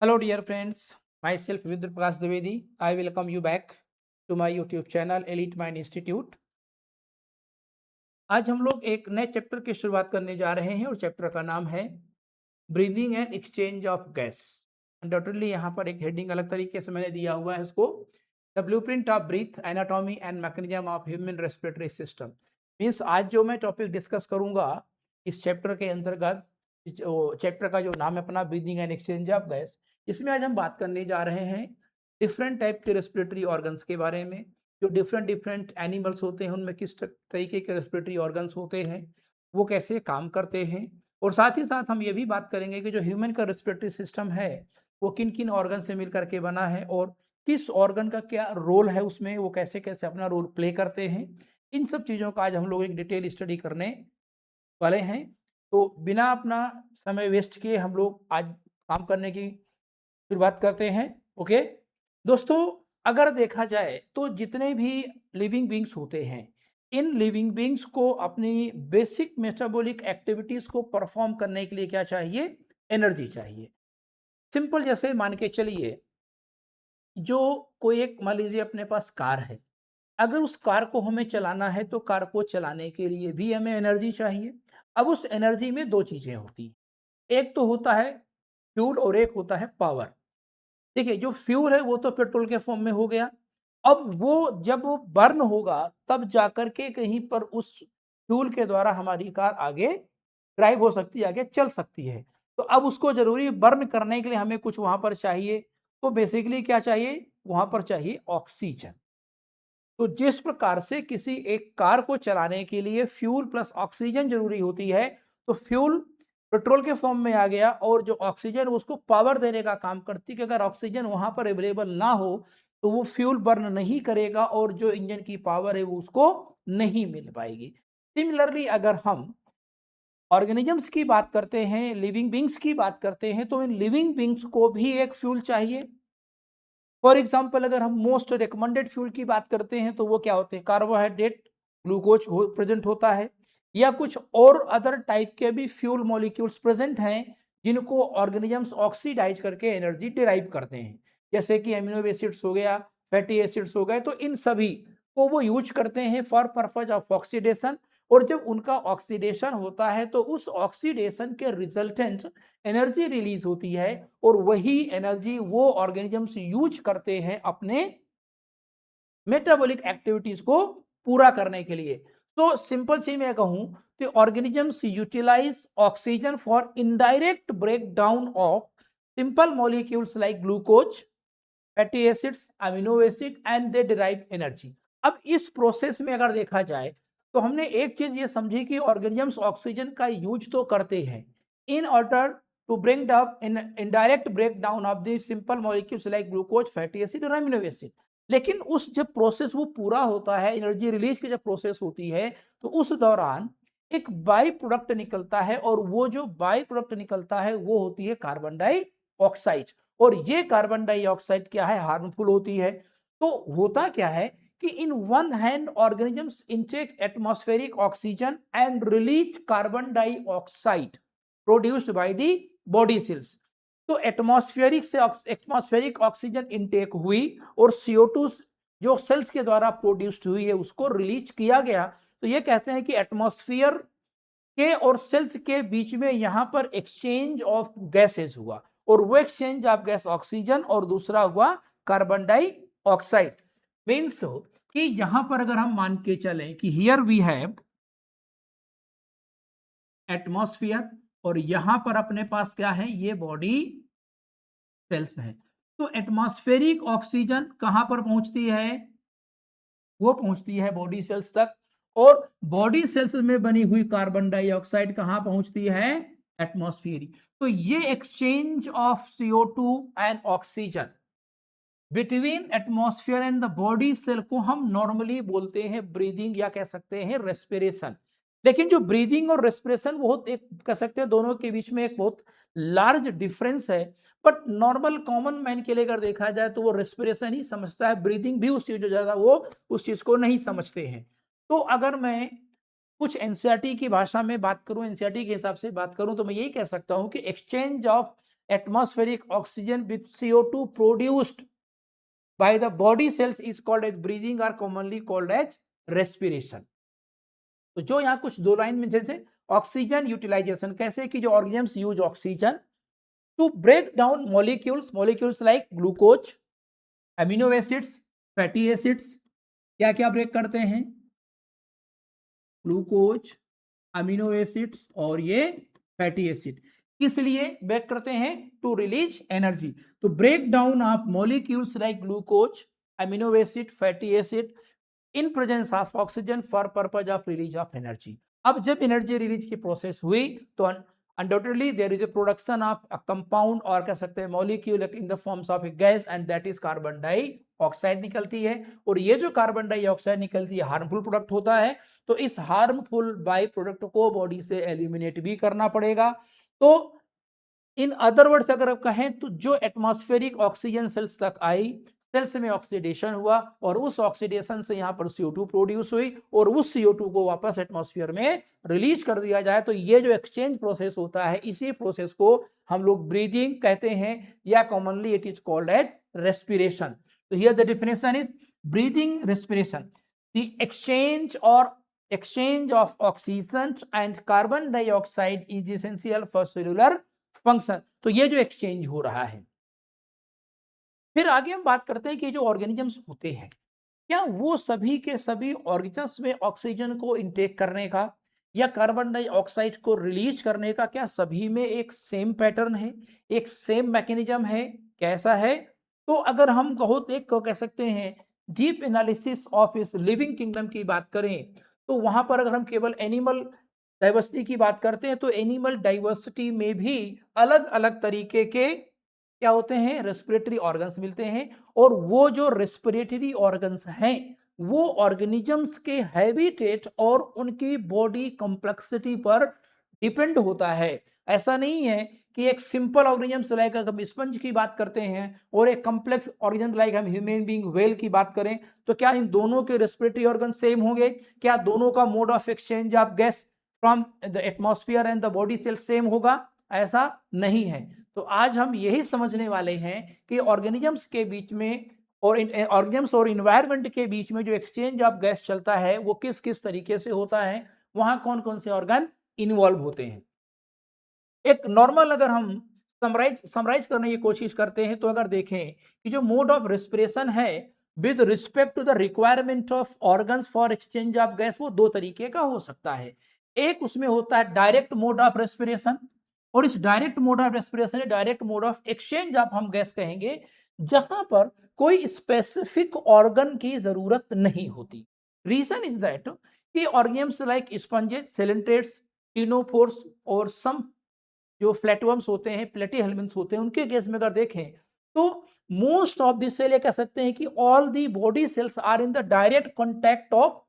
Hello, dear friends. Myself Vidya Prakash Dwivedi. I welcome you back to my YouTube channel Elite Mind Institute. आज हम लोग एक नए chapter की शुरुआत करने जा रहे हैं और चैप्टर का नाम है breathing and exchange of gas. Undoubtedly यहाँ पर एक हेडिंग अलग तरीके से मैंने दिया हुआ है उसको, the blueprint of breath, anatomy and mechanism of human respiratory system. Means आज जो मैं टॉपिक डिस्कस करूंगा इस चैप्टर के अंतर्गत, चैप्टर का जो नाम है अपना breathing and exchange of gas, इसमें आज हम बात करने जा रहे हैं डिफरेंट टाइप के रेस्पिरेटरी ऑर्गन्स के बारे में। जो डिफरेंट एनिमल्स होते हैं उनमें किस तरीके के रेस्पिरेटरी ऑर्गन्स होते हैं, वो कैसे काम करते हैं, और साथ ही साथ हम ये भी बात करेंगे कि जो ह्यूमन का रेस्पिरेटरी सिस्टम है वो किन किन ऑर्गन से मिलकर के बना है और किस ऑर्गन का क्या रोल है उसमें, वो कैसे कैसे अपना रोल प्ले करते हैं। इन सब चीज़ों का आज हम लोग एक डिटेल स्टडी करने वाले हैं। तो बिना अपना समय वेस्ट किए हम लोग आज काम करने की शुरुआत करते हैं। ओके दोस्तों, अगर देखा जाए तो जितने भी लिविंग बींग्स होते हैं, इन लिविंग बींग्स को अपनी बेसिक मेटाबॉलिक एक्टिविटीज को परफॉर्म करने के लिए क्या चाहिए? एनर्जी चाहिए। सिंपल जैसे मान के चलिए, जो कोई एक मान लीजिए अपने पास कार है, अगर उस कार को हमें चलाना है तो कार को चलाने के लिए भी हमें एनर्जी चाहिए। अब उस एनर्जी में दो चीजें होती हैं, एक तो होता है फ्यूल और एक होता है पावर। देखिए, जो फ्यूल है वो तो पेट्रोल के फॉर्म में हो गया। अब वो जब वो बर्न होगा तब जाकर के कहीं पर उस फ्यूल के द्वारा हमारी कार आगे ड्राइव हो सकती है, आगे चल सकती है। तो अब उसको जरूरी बर्न करने के लिए हमें कुछ वहां पर चाहिए। तो बेसिकली क्या चाहिए? वहां पर चाहिए ऑक्सीजन। तो जिस प्रकार से किसी एक कार को चलाने के लिए फ्यूल प्लस ऑक्सीजन जरूरी होती है, तो फ्यूल पेट्रोल के फॉर्म में आ गया और जो ऑक्सीजन उसको पावर देने का काम करती है कि अगर ऑक्सीजन वहां पर अवेलेबल ना हो तो वो फ्यूल बर्न नहीं करेगा और जो इंजन की पावर है वो उसको नहीं मिल पाएगी। सिमिलरली अगर हम ऑर्गेनिजम्स की बात करते हैं, लिविंग बींग्स की बात करते हैं, तो इन लिविंग बींग्स को भी एक फ्यूल चाहिए। फॉर एग्जाम्पल अगर हम मोस्ट रिकमेंडेड फ्यूल की बात करते हैं तो वो क्या होते हैं? कार्बोहाइड्रेट, ग्लूकोज प्रेजेंट होता है, या कुछ और अदर टाइप के भी फ्यूल मॉलिक्यूल्स प्रेजेंट हैं जिनको ऑर्गेनिजम्स ऑक्सीडाइज करके एनर्जी डिराइव करते हैं, जैसे कि अमीनो एसिड्स हो गया, फैटी एसिड्स हो गए। तो इन सभी को वो यूज करते हैं फॉर पर्पज ऑफ ऑक्सीडेशन। और जब उनका ऑक्सीडेशन होता है तो उस ऑक्सीडेशन के रिजल्टेंट एनर्जी रिलीज होती है और वही एनर्जी वो ऑर्गेनिजम्स यूज करते हैं अपने मेटाबॉलिक एक्टिविटीज को पूरा करने के लिए। तो सिंपल सी मैं कहूं कि organisms utilise oxygen for indirect breakdown of simple molecules like glucose, fatty acids, amino acid and they derive energy. अब इस प्रोसेस में अगर देखा जाए तो हमने एक चीज ये समझी कि ऑर्गेनिजम्स ऑक्सीजन का यूज तो करते हैं in order to bring up in indirect break down of the simple molecules like glucose, fatty acid और अमीनो एसिड। लेकिन उस जब प्रोसेस वो पूरा होता है, एनर्जी रिलीज की जब प्रोसेस होती है, तो उस दौरान एक बाई प्रोडक्ट निकलता है और वो जो बाई प्रोडक्ट निकलता है वो होती है कार्बन डाइऑक्साइड। और ये कार्बन डाइऑक्साइड क्या है? हार्मफुल होती है। तो होता क्या है कि in one hand organisms intake atmospheric oxygen and release carbon dioxide produced by the body sales. तो एटमॉस्फेरिक ऑक्सीजन इनटेक हुई और CO2 जो सेल्स के द्वारा प्रोड्यूस्ड हुई है उसको रिलीज किया गया। तो ये कहते हैं कि एटमॉस्फेयर के और सेल्स के बीच में यहां पर एक्सचेंज ऑफ गैसेज हुआ, और वो एक्सचेंज ऑफ गैस ऑक्सीजन और दूसरा हुआ कार्बन डाइऑक्साइड। मीन्स कि यहां पर अगर हम मान के चलें कि हियर वी हैव एटमॉस्फेयर और यहां पर अपने पास क्या है? ये बॉडी सेल्स है। तो एटमॉस्फेरिक ऑक्सीजन कहां पर पहुंचती है? वो पहुंचती है बॉडी सेल्स तक, और बॉडी सेल्स में बनी हुई कार्बन डाइऑक्साइड कहां पहुंचती है? एटमॉस्फेयर। तो ये exchange of CO2 and oxygen between atmosphere and the body cell को हम नॉर्मली बोलते हैं ब्रीदिंग, या कह सकते हैं रेस्पिरेशन। लेकिन जो ब्रीदिंग और रेस्पिरेशन बहुत एक कह सकते हैं दोनों के बीच में एक बहुत लार्ज डिफरेंस है। बट नॉर्मल कॉमन मैन के लिए अगर देखा जाए तो वो रेस्पिरेशन ही समझता है, ब्रीदिंग भी उस चीज जो ज्यादा वो उस चीज को नहीं समझते हैं। तो अगर मैं कुछ एनसीईआरटी की भाषा में बात करूं, एनसीईआरटी के हिसाब से बात करूं, तो मैं यही कह सकता हूं कि exchange of atmospheric oxygen with CO2 produced by the body cells is called as breathing or commonly called as respiration. तो जो यहाँ कुछ दो लाइन में जैसे ऑक्सीजन यूटिलाइजेशन, कैसे कि जो organisms use oxygen to break down molecules like glucose, amino acids, fatty acids, क्या क्या ब्रेक करते हैं? ग्लूकोज, अमीनो एसिड्स और ये फैटी एसिड। किस लिए ब्रेक करते हैं? To release energy. तो break down of molecules like glucose, amino acid, fatty acid in presence of oxygen for purpose of release of energy. अब जब एनर्जी रिलीज की प्रोसेस हुई तो undoubtedly there is a production of a compound और कह सकते हैं molecule in the forms of a gas and that is carbon dioxide निकलती है। और ये जो कार्बन डाइऑक्साइड निकलती है हार्मफुल प्रोडक्ट होता है, तो इस हार्मफुल बाई प्रोडक्ट को बॉडी से एलिमिनेट भी करना पड़ेगा। तो इन अदर वर्ड्स अगर आप कहें तो जो एटमॉस्फेरिक ऑक्सीजन सेल्स तक आई, सेल्स में ऑक्सीडेशन हुआ और उस ऑक्सीडेशन से यहाँ पर CO2 प्रोड्यूस हुई और उस CO2 को वापस एटमॉस्फेयर में रिलीज कर दिया जाए। तो ये जो एक्सचेंज प्रोसेस होता है, इसी प्रोसेस को हम लोग ब्रीदिंग कहते हैं या commonly it is called as respiration. तो here the definition is breathing respiration, the exchange of oxygen and carbon dioxide is essential for cellular function। तो ये जो एक्सचेंज हो रहा है, फिर आगे हम बात करते हैं कि जो ऑर्गेनिजम्स होते हैं, क्या वो सभी के सभी ऑर्गेनिजम्स में ऑक्सीजन को इनटेक करने का या कार्बन डाइऑक्साइड को रिलीज करने का क्या सभी में एक सेम पैटर्न है, एक सेम मैकेनिज्म है? कैसा है? तो अगर हम बहुत एक को कह सकते हैं डीप एनालिसिस ऑफ इस लिविंग किंगडम की बात करें, तो वहां पर अगर हम केवल एनिमल डाइवर्सिटी की बात करते हैं तो एनिमल डाइवर्सिटी में भी अलग अलग तरीके के क्या होते हैं? रेस्पिरेटरी ऑर्गन्स मिलते हैं। और वो जो रेस्पिरेटरी ऑर्गन्स हैं वो ऑर्गेनिजम्स के हैबिटेट और उनकी बॉडी कॉम्प्लेक्सिटी पर डिपेंड होता है। ऐसा नहीं है कि एक सिंपल ऑर्गेनिज्म लाइक हम स्पंज की बात करते हैं और एक कॉम्प्लेक्स ऑर्गेनिज्म लाइक हम ह्यूमन बीइंग व्हेल की बात करें, तो क्या इन दोनों के रेस्पिरेटरी ऑर्गन सेम होंगे? क्या दोनों का mode of exchange of gas from the atmosphere and the body cell same होगा? ऐसा नहीं है। तो आज हम यही समझने वाले हैं कि ऑर्गेनिजम्स के बीच में और ऑर्गेनिजम्स और इन्वायरमेंट के बीच में जो एक्सचेंज ऑफ गैस चलता है वो किस किस तरीके से होता है, वहां कौन कौन से ऑर्गन इन्वॉल्व होते हैं। एक नॉर्मल अगर हम समराइज करने की कोशिश करते हैं तो अगर देखें कि जो मोड ऑफ रेस्पिरेशन है with respect to the requirement of organs for exchange of gas, वो दो तरीके का हो सकता है। एक उसमें होता है डायरेक्ट मोड ऑफ रेस्पिरेशन, और इस direct mode of respiration direct mode of exchange of हम गैस कहेंगे जहां पर कोई स्पेसिफिक ऑर्गन की जरूरत नहीं होती। रीजन इज दैट कि ऑर्गेनिजम्स लाइक स्पंजेस, सिलेंट्रेट्स, टिनोफोर्स और सम जो फ्लैटवर्म्स होते हैं, प्लेटीहेल्मिन्थ्स होते हैं, उनके केस में अगर देखें तो मोस्ट ऑफ दिस सेल कह सकते हैं कि all the body cells are in the direct contact of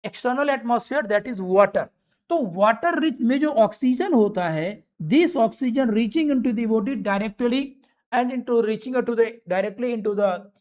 external atmosphere that is water. तो वाटर रिच में जो ऑक्सीजन होता है, this oxygen reaching into the body directly and into reaching to the directly into the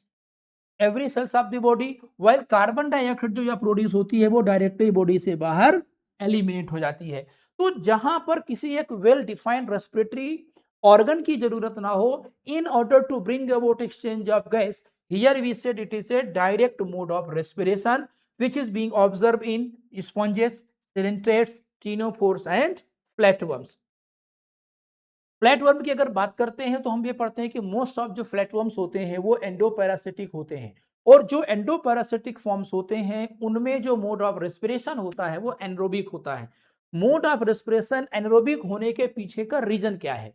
every cells of the body, while carbon dioxide जो produce होती है वो directly body से बाहर एलिमिनेट हो जाती है। तो जहां पर किसी एक वेल डिफाइंड रेस्पिरेटरी ऑर्गन की जरूरत ना हो in order to bring about exchange of gas, here we said it is a direct mode of respiration which is being observe in sponges, coelenterates, ctenophores and flatworms. Flatworm की अगर बात करते हैं तो हम ये पढ़ते हैं कि मोस्ट ऑफ जो फ्लैटवर्म्स होते हैं वो एंडोपैरासिटिक होते हैं, और जो एंडोपैरासिटिक फॉर्म्स होते हैं उनमें जो मोड ऑफ रेस्पिरेशन होता है वो एनरोबिक होता है। मोड ऑफ रेस्पिरेशन एनरोबिक होने के पीछे का रीजन क्या है?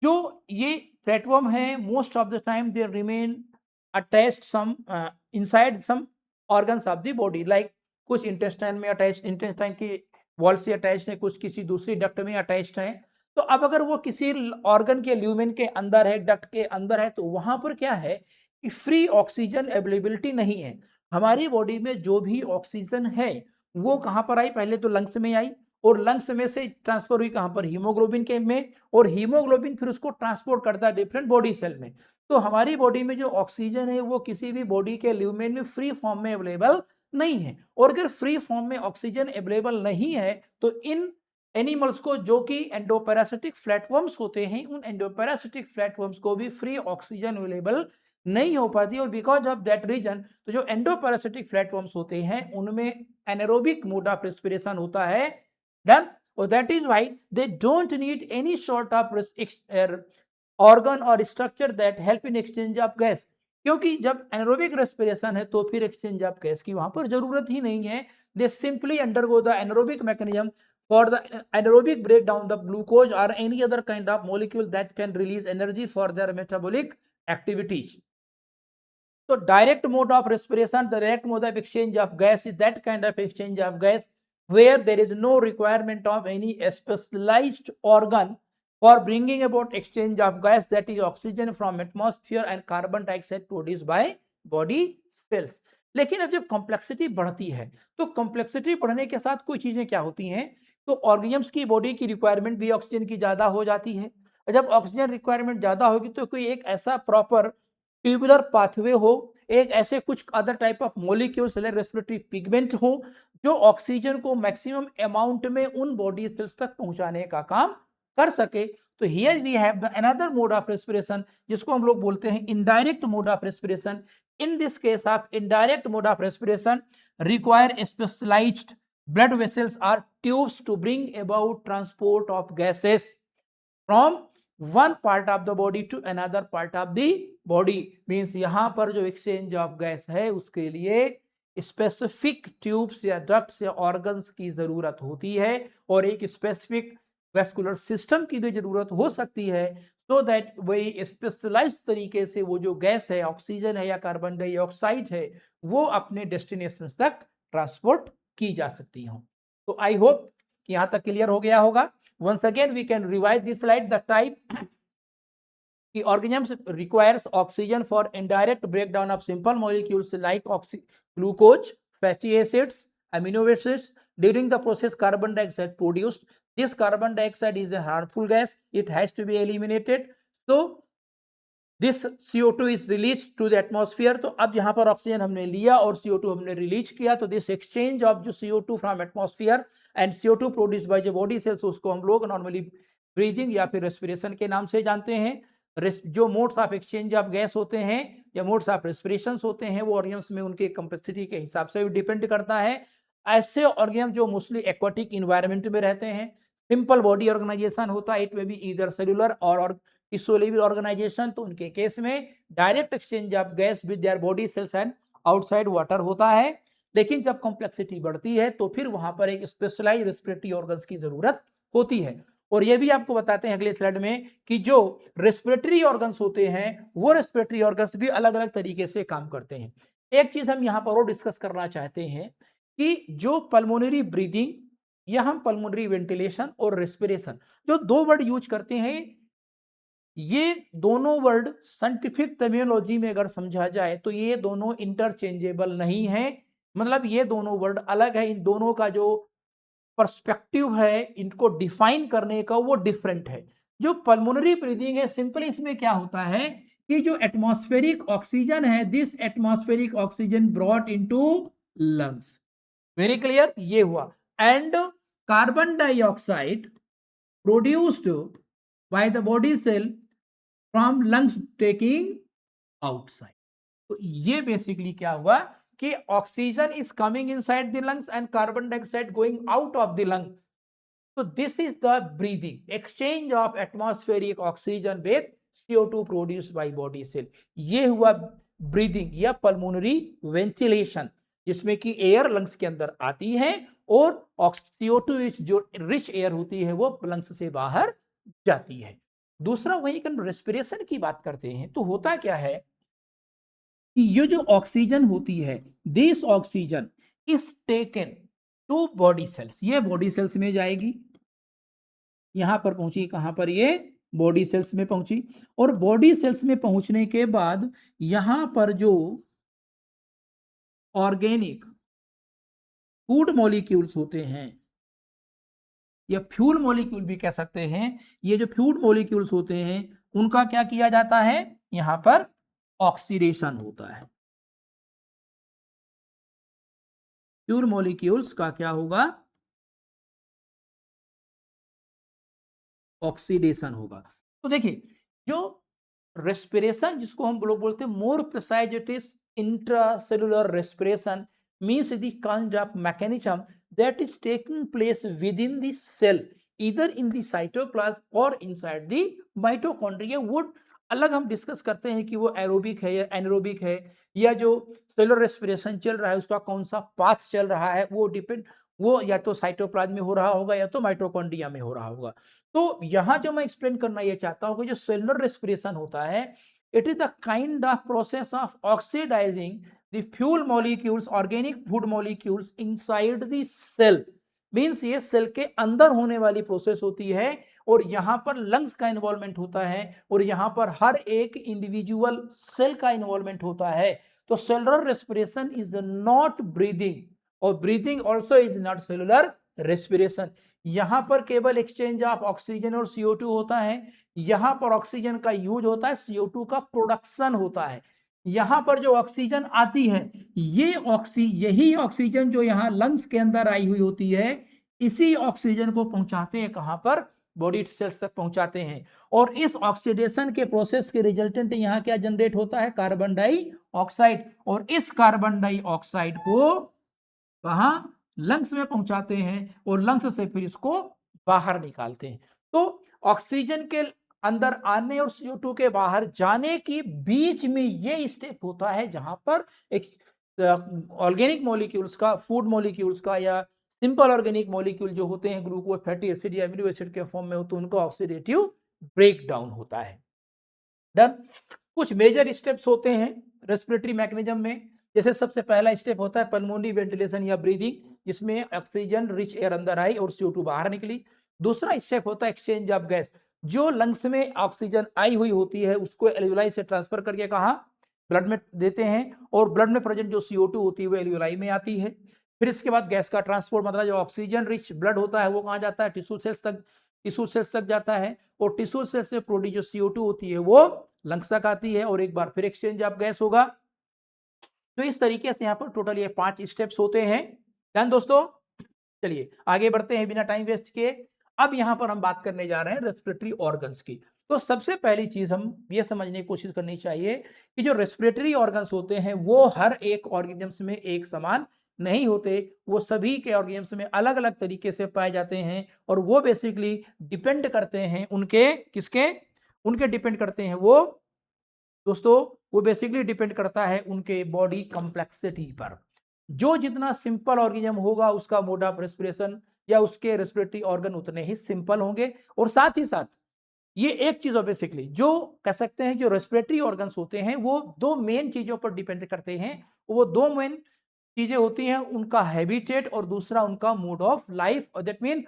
जो ये फ्लैटवर्म है most of the time they remain attached some inside some organs of the body, like कुछ इंटेस्टाइन में अटैच्ड, इंटेस्टाइन की वॉल से अटैच्ड है, कुछ किसी दूसरी डक्ट में अटैच्ड है। तो अब अगर वो किसी ऑर्गन के ल्यूमेन के अंदर है, डक्ट के अंदर है, तो वहां पर क्या है कि फ्री ऑक्सीजन अवेलेबिलिटी नहीं है। हमारी बॉडी में जो भी ऑक्सीजन है वो कहां पर आई? पहले तो लंग्स में आई, और लंग्स में से ट्रांसफर हुई कहां पर? हीमोग्लोबिन के में, और हीमोग्लोबिन फिर उसको ट्रांसपोर्ट करता है डिफरेंट बॉडी सेल में। तो हमारी बॉडी में जो ऑक्सीजन है वो किसी भी बॉडी के ल्यूमेन में फ्री फॉर्म में अवेलेबल नहीं है। और अगर फ्री फॉर्म में ऑक्सीजन अवेलेबल नहीं है तो इन एनिमल्स को जो कि एंडोपैरासिटिक फ्लैटवर्म्स होते हैं, उन एंडोपैरासिटिक फ्लैटवर्म्स को भी फ्री ऑक्सीजन अवेलेबल नहीं हो पाती, और बिकॉज ऑफ दैट रीजन तो जो एंडोपैरासिटिक फ्लैटवर्म्स होते हैं उनमें एनारोबिक मोड ऑफ रेस्पिरेशन होता है डन, और that is why they don't need any sort of organ और structure that help in exchange of gas, क्योंकि जब एनारोबिक रेस्पिरेशन है तो फिर एक्सचेंज ऑफ गैस की वहां पर जरूरत ही नहीं है। दे simply undergo the anaerobic mechanism for the anaerobic breakdown the glucose or any other kind of molecule that can release energy for their metabolic activities. So direct mode of respiration, the direct mode of exchange of gas is that kind of exchange of gas where there is no requirement of any specialized organ for bringing about exchange of gas, that is oxygen from atmosphere and carbon dioxide produced by body cells. लेकिन अब जब complexity बढ़ती है तो complexity बढ़ने के साथ कुछ चीजें क्या होती हैं, तो ऑर्गेनिम्स की बॉडी की रिक्वायरमेंट भी ऑक्सीजन की ज्यादा हो जाती है, और जब ऑक्सीजन रिक्वायरमेंट ज्यादा होगी तो कोई एक ऐसा प्रॉपर ट्यूबुलर पाथवे हो, एक ऐसे कुछ other type of molecules respiratory pigment हो जो ऑक्सीजन को मैक्सिमम अमाउंट में उन बॉडी सेल्स तक पहुंचाने का काम कर सके। तो here we have the another mode of respiration जिसको हम लोग बोलते हैं indirect mode of respiration. In this case of indirect mode of respiration require specialised blood vessels are tubes to bring about transport of gases from one part of the body to another part of the body, means यहां पर जो exchange of gas है उसके लिए specific tubes या ducts या organs की जरूरत होती है, और एक स्पेसिफिक वेस्कुलर सिस्टम की भी जरूरत हो सकती है, सो दैट वही स्पेशलाइज्ड तरीके से वो जो गैस है, ऑक्सीजन है या कार्बन डाइऑक्साइड है, वो अपने डेस्टिनेशन तक ट्रांसपोर्ट की जा सकती हो। तो आई होप कि यहां तक क्लियर हो गया होगा। Once again we can revise this slide. The type कि organisms requires oxygen for indirect breakdown of simple molecules like glucose, fatty acids, amino acids. During the process, carbon dioxide produced. This carbon dioxide is a harmful gas. It has to be eliminated. So this CO2 is release to the atmosphere. तो अब यहाँ पर oxygen हमने लिया और CO2 हमने release किया, तो दिस एक्सचेंज ऑफ जो CO2 from atmosphere and CO2 produced bye जो बॉडी सेल्स, उसको हम लोग नॉर्मली ब्रीदिंग या फिर रेस्पिरेशन के नाम से जानते हैं। जो modes of exchange of gas होते हैं या मोड्स ऑफ रेस्पिरेशन होते हैं वो ऑर्गेन्स में उनके कैपेसिटी के हिसाब से भी डिपेंड करता है। ऐसे ऑर्गेन्स जो मोस्टली एक्वाटिक इन्वायरमेंट में रहते हैं, सिंपल बॉडी ऑर्गेनाइजेशन होता है, इट में भी इधर सेलुलर और टिश्यू ऑर्गेनाइजेशन, तो उनके केस में direct exchange of gas with their body cells and outside water होता है। लेकिन जब कॉम्प्लेक्सिटी बढ़ती है तो फिर वहां पर एक स्पेशलाइज्ड रेस्पिरेटरी ऑर्गन्स की जरूरत होती है। और ये भी आपको बताते हैं अगले स्लाइड में कि जो रेस्पिरेटरी ऑर्गन्स होते हैं वो रेस्पिरेटरी ऑर्गन्स भी अलग अलग तरीके से काम करते हैं। एक चीज हम यहाँ पर और डिस्कस करना चाहते हैं कि जो पल्मोनरी ब्रीदिंग या हम पल्मोनरी वेंटिलेशन और रेस्पिरेशन जो दो वर्ड यूज करते हैं, ये दोनों वर्ड साइंटिफिक टर्मिनोलॉजी में अगर समझा जाए तो ये दोनों इंटरचेंजेबल नहीं है, मतलब ये दोनों वर्ड अलग है। इन दोनों का जो पर्सपेक्टिव है इनको डिफाइन करने का वो डिफरेंट है। जो पल्मोनरी ब्रीदिंग है, सिंपली इसमें क्या होता है कि जो एटमॉस्फेरिक ऑक्सीजन है, this atmospheric oxygen brought into lungs, very clear, ये हुआ, and carbon dioxide produced by the body cell from lungs taking outside. तो ये बेसिकली क्या हुआ कि oxygen is coming inside the lungs and carbon dioxide going out of the lung. तो this is the breathing, exchange of atmospheric oxygen with CO2 produced by body cell. ये हुआ breathing या pulmonary ventilation, जिसमें कि air lungs के अंदर आती है और CO2 जो रिच एयर होती है वो लंग्स से बाहर जाती है। दूसरा वही हम रेस्पिरेशन की बात करते हैं तो होता क्या है कि ये जो ऑक्सीजन होती है, this oxygen is taken to body cells, ये बॉडी सेल्स में जाएगी, यहां पर पहुंची, कहां पर, ये बॉडी सेल्स में पहुंची, और बॉडी सेल्स में पहुंचने के बाद यहां पर जो ऑर्गेनिक फूड मॉलिक्यूल्स होते हैं या फ्यूल मॉलिक्यूल भी कह सकते हैं, ये जो फ्यूल मॉलिक्यूल्स होते हैं उनका क्या किया जाता है, यहां पर ऑक्सीडेशन होता है। फ्यूल मॉलिक्यूल्स का क्या होगा, ऑक्सीडेशन होगा। तो देखिए, जो रेस्पिरेशन जिसको हम लोग बोलते हैं, more precise it is intracellular respiration means the kind of mechanism that is taking place with in the cell, either in the cytoplasm और इनसाइड द माइटोकॉन्ड्रिया। वो अलग हम डिस्कस करते हैं कि वो एरोबिक है या एनारोबिक है, या जो सेलुलर रेस्पिरेशन चल रहा है उसका कौन सा पाथ चल रहा है, वो डिपेंड, वो या तो साइटोप्लाज्म में हो रहा होगा या तो माइटोकॉन्ड्रिया में हो रहा होगा। तो यहां जो मैं एक्सप्लेन करना ये चाहता हूं कि जो सेलुलर रेस्पिरेशन होता है, it is the kind of process of oxidising the fuel molecules, organic food molecules inside the cell. Means ये सेल के अंदर होने वाली प्रोसेस होती है, और यहां पर लंग्स का इन्वॉल्वमेंट होता है, और यहां पर हर एक इंडिविजुअल सेल का इन्वॉल्वमेंट होता है। तो cellular respiration is not breathing, और breathing also is not cellular respiration. यहां पर केवल एक्सचेंज ऑफ ऑक्सीजन और CO2 होता है, यहां पर ऑक्सीजन का यूज होता है, CO2 का प्रोडक्शन होता है। यहां पर जो ऑक्सीजन आती है, यही ऑक्सीजन जो यहां लंग्स के अंदर आई हुई होती है, इसी ऑक्सीजन को पहुंचाते हैं कहां पर, बॉडी सेल्स तक पहुंचाते हैं। और इस ऑक्सीडेशन के प्रोसेस के रिजल्टेंट यहां क्या जनरेट होता है, कार्बन डाइऑक्साइड, और इस कार्बन डाइऑक्साइड को कहां, लंग्स में पहुंचाते हैं, और लंग्स से फिर इसको बाहर निकालते हैं। तो ऑक्सीजन के अंदर आने और CO2 के बाहर जाने के बीच में ये स्टेप होता है जहां पर ऑर्गेनिक मॉलिक्यूल्स का, फूड मॉलिक्यूल्स का, या सिंपल ऑर्गेनिक मॉलिक्यूल जो होते हैं ग्लूकोज, फैटी एसिड या एमिनो एसिड के फॉर्म में होते हैं, उनका ऑक्सीडेटिव ब्रेक डाउन होता है। डन। कुछ मेजर स्टेप्स होते हैं रेस्पिरेटरी मैकेनिज्म में। जैसे सबसे पहला स्टेप होता है पल्मोनरी वेंटिलेशन या ब्रीदिंग, जिसमें ऑक्सीजन रिच एयर अंदर आई और CO2 बाहर निकली। दूसरा स्टेप होता है एक्सचेंज ऑफ गैस, जो लंग्स में ऑक्सीजन आई हुई होती है उसको एल्वियोलाई से ट्रांसफर करके कहा, ब्लड में देते हैं, और ब्लड में प्रेजेंट जो CO2 होती है वो एल्वियोलाई में आती है। फिर इसके बाद गैस का ट्रांसपोर्ट, मतलब जो ऑक्सीजन रिच ब्लड होता है वो कहाँ जाता है, टिश्यू सेल्स तक जाता है, और टिश्यू सेल्स से प्रोड्यूस जो CO2 होती है वो लंग्स तक आती है, और एक बार फिर एक्सचेंज ऑफ गैस होगा। तो इस तरीके से यहाँ पर टोटल ये 5 स्टेप्स होते हैं। डन दोस्तों, चलिए आगे बढ़ते हैं बिना टाइम वेस्ट किए। अब यहाँ पर हम बात करने जा रहे हैं रेस्पिरेटरी ऑर्गन्स की। तो सबसे पहली चीज हम ये समझने की कोशिश करनी चाहिए कि जो रेस्पिरेटरी ऑर्गन्स होते हैं वो हर एक ऑर्गेनिज्म में एक समान नहीं होते, वो सभी के ऑर्गेनिज्म में अलग अलग तरीके से पाए जाते हैं, और वो बेसिकली डिपेंड करते हैं उनके किसके, उनके डिपेंड करते हैं वो दोस्तों, वो बेसिकली डिपेंड करता है उनके बॉडी कॉम्प्लेक्सिटी पर। जो जितना सिंपल ऑर्गेनिज्म होगा उसका मोड ऑफ रेस्पिरेशन या उसके रेस्पिरेटरी ऑर्गन उतने ही सिंपल होंगे। और साथ ही साथ ये एक चीज है बेसिकली, जो कह सकते हैं जो रेस्पिरेटरी ऑर्गन्स होते हैं वो दो मेन चीजों पर डिपेंड करते हैं। वो दो मेन चीजें होती हैं, उनका हैबिटेट और दूसरा उनका मोड ऑफ लाइफ, और दैट मीन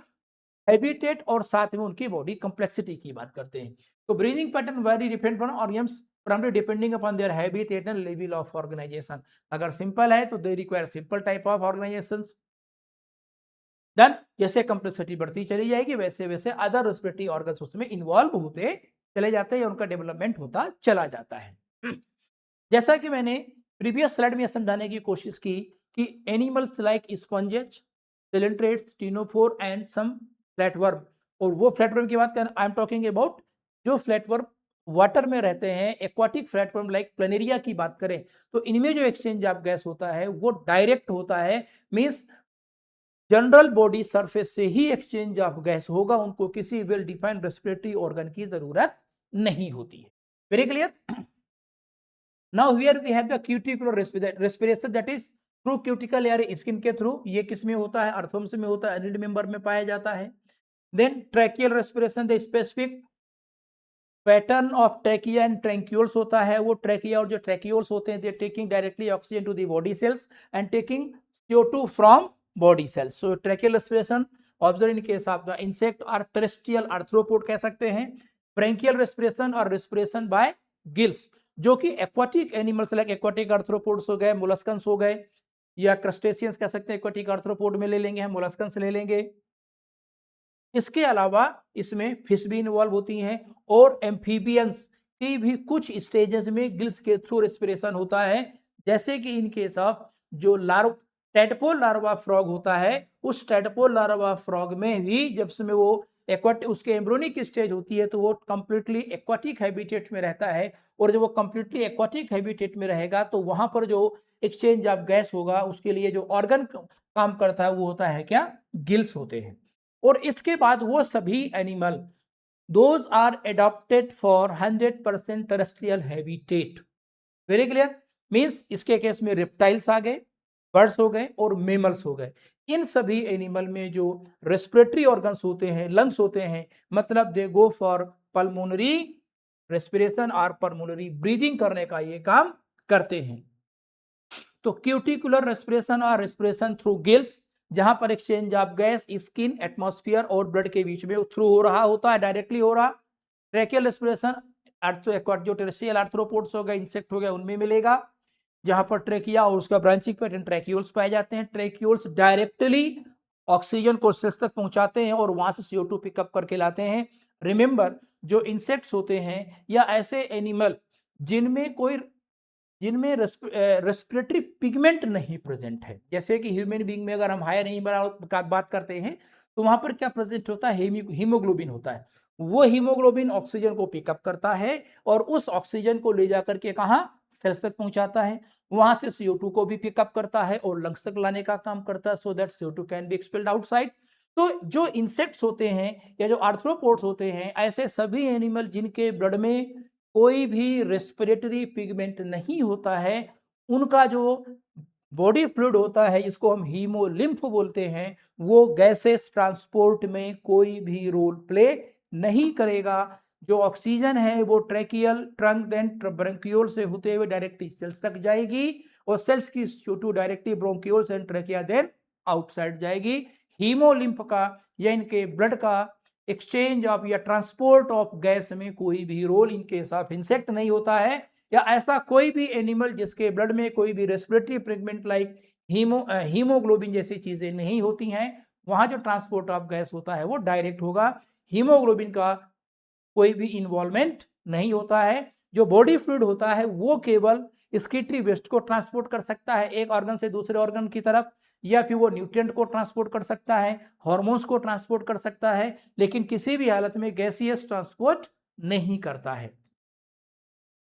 हैबिटेट और साथ में उनकी बॉडी कॉम्प्लेक्सिटी की बात करते हैं। तो breathing pattern very different from organs primary depending upon their habitat and level of organisation. अगर सिंपल है तो they require simple type of organisations. Done. जैसे कॉम्प्लेक्सिटी बढ़ती चली जाएगी वैसे वैसे अदर रेस्पिरेटरी ऑर्गन्स उसमें इन्वॉल्व होते चले जाते हैं, उनका डेवलपमेंट होता चला जाता है। जैसा कि मैंने प्रीवियस स्लाइड में समझाने की कोशिश की कि animals like sponges, coelenterates, ctenophore and some flatworm, और वो फ्लैटवर्म की बात कर, आई एम टॉकिंग अबाउट जो फ्लैटवर्म वाटर में रहते हैं, एक्वाटिक फ्लैटवर्म लाइक प्लेनेरिया की बात करें, तो इनमें जो एक्सचेंज ऑफ गैस होता है वो डायरेक्ट होता है। मींस जनरल बॉडी सरफेस से ही एक्सचेंज ऑफ गैस होगा, उनको किसी वेल डिफाइंड रेस्पिरेटरी ऑर्गन की जरूरत नहीं होती है। Very clear. Now here we have the cuticular respiration, that is through cuticle air, skin के थ्रू। ये किस में होता है, अर्थम्स में होता है, एनिड मेंबर में पाया जाता है। Then tracheal respiration, the specific pattern of trachea and tracheoles होता है। वो ट्रैकिया और जो ट्रैक्यूल्स होते हैं, they taking directly oxygen to the body cells and taking CO2 from body cells. So tracheal respiration observe in case of the insect और terrestrial arthropod कह सकते हैं। ब्रेंकियल रेस्पिरेशन और रेस्पिरेशन बाय गिल्स, जो कि aquatic animals like aquatic arthropods हो गए, मोलस्कन्स हो गए, या क्रस्टेशियंस कह सकते हैं, एक्वाटिक आर्थ्रोपोड में ले लेंगे हम, मोलस्कन्स ले लेंगे। इसके अलावा इसमें फिश भी इन्वॉल्व होती हैं, और एम्फीबियंस की भी कुछ स्टेजेस में गिल्स के थ्रू रेस्पिरेशन होता है। जैसे कि इन केस ऑफ जो टेडपोल लार्वा फ्रॉग होता है, उस टेडपोल लार्वा फ्रॉग में भी जब से वो एक्वाटिक उसके एम्ब्रोनिक स्टेज होती है तो वो कंप्लीटली एक्वाटिक हैबिटेट में रहता है, और जब वो कंप्लीटली एक्वाटिक हैबिटेट में रहेगा तो वहां पर जो एक्सचेंज ऑफ गैस होगा उसके लिए जो ऑर्गन काम करता है वो होता है क्या, गिल्स होते हैं। और इसके बाद वो सभी animal those are adapted for 100% terrestrial habitat. Very clear, means इसके केस में रिप्टाइल्स आ गए, बर्ड्स हो गए और मेमल्स हो गए। इन सभी एनिमल में जो रेस्पिरेटरी ऑर्गन्स होते हैं, लंग्स होते हैं, मतलब दे गो फॉर पल्मोनरी रेस्पिरेशन और पल्मोनरी ब्रीदिंग करने का ये काम करते हैं। तो क्यूटिकुलर रेस्पिरेशन और रेस्पिरेशन थ्रू गिल्स, जहां पर exchange of gas skin, atmosphere और ब्लड के बीच में थ्रू हो रहा होता है, डायरेक्टली हो रहा। ट्रैकियल रेस्पिरेशन जो टेरेस्ट्रियल आर्थ्रोपोड्स हो गए, इंसेक्ट हो गए, उनमें मिलेगा, जहां पर ट्रेकिया और उसका ब्रांचिंग पैटर्न ट्रैक्यूल्स पाए जाते हैं। ट्रैक्यूल्स डायरेक्टली ऑक्सीजन को सेल्स तक पहुंचाते हैं और वहां से CO2 पिकअप करके लाते हैं। रिमेंबर, जो इंसेक्ट्स होते हैं या ऐसे एनिमल जिनमें रेस्पिरेटरी पिगमेंट नहीं प्रेजेंट है, जैसे कि ह्यूमन बीइंग में अगर हम हायर एनिमल का बात करते हैं तो वहां पर क्या प्रेजेंट होता है, हीमोग्लोबिन होता है। वो हीमोग्लोबिन ऑक्सीजन को पिकअप करता है और उस ऑक्सीजन को ले जाकर के कहा, सेल्स तक पहुंचाता है, वहां से CO2 को भी पिकअप करता है और लंग्स तक लाने का काम करता है, so that CO2 can be expelled outside. तो जो इंसेक्ट्स होते हैं या जो आर्थ्रोपोड्स होते हैं, ऐसे सभी एनिमल जिनके ब्लड में कोई भी रेस्पिरेटरी पिगमेंट नहीं होता है, उनका जो बॉडी फ्लूइड होता है, जिसको हम हीमोलिम्फ बोलते हैं, वो गैसेस ट्रांसपोर्ट में कोई भी रोल प्ले नहीं करेगा। जो ऑक्सीजन है वो ट्रैकियल, ट्रंक, देन ब्रोंकियोल से होते हुए डायरेक्टली सेल्स तक जाएगी और सेल्स की CO2 directly bronchioles and trachea then outside जाएगी। हीमोलिम्फ का या इनके ब्लड का एक्सचेंज ऑफ या ट्रांसपोर्ट ऑफ गैस में कोई भी role in case of insect नहीं होता है, या ऐसा कोई भी एनिमल जिसके ब्लड में कोई भी रेस्पिरेटरी पिगमेंट लाइक हीमोग्लोबिन जैसी चीजें नहीं होती हैं, वहां जो ट्रांसपोर्ट ऑफ गैस होता है वो डायरेक्ट होगा। हीमोग्लोबिन का कोई भी इन्वॉल्वमेंट नहीं होता है। जो बॉडी फ्लूइड होता है वो केवल एक्सक्रीटरी वेस्ट को ट्रांसपोर्ट कर सकता है एक ऑर्गन से दूसरे ऑर्गन की तरफ, या फिर वो न्यूट्रिएंट को ट्रांसपोर्ट कर सकता है, हार्मोन्स को ट्रांसपोर्ट कर सकता है, लेकिन किसी भी हालत में गैसियस ट्रांसपोर्ट नहीं करता है।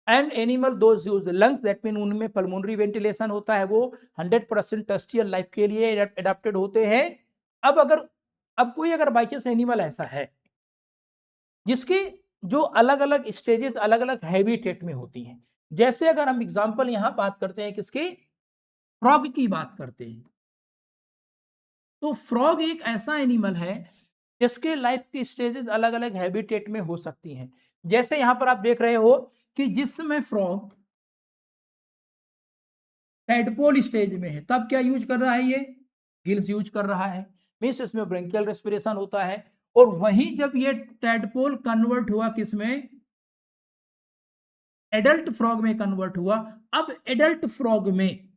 And animal those use lungs, that mean उनमें पल्मोनरी वेंटिलेशन होता है, वो 100% टेरेस्ट्रियल लाइफ के लिए एडेप्टेड होते हैं। अब कोई अगर बाई चांस एनिमल ऐसा है जिसकी जो अलग अलग स्टेजेस अलग अलग हैबिटेट में होती हैं, जैसे अगर हम एग्जांपल यहां बात करते हैं किसकी, फ्रॉग की बात करते हैं, तो फ्रॉग एक ऐसा एनिमल है जिसके लाइफ की स्टेजेस अलग अलग हैबिटेट में हो सकती हैं। जैसे यहां पर आप देख रहे हो कि जिस समय फ्रॉग टैडपोल स्टेज में है तब क्या यूज कर रहा है, ये गिल्स यूज कर रहा है, मीन्स इसमें ब्रेंकियल रेस्पिरेशन होता है। और वहीं जब ये टैडपोल कन्वर्ट हुआ किसमें, एडल्ट फ्रॉग में कन्वर्ट हुआ। अब एडल्ट फ्रॉग में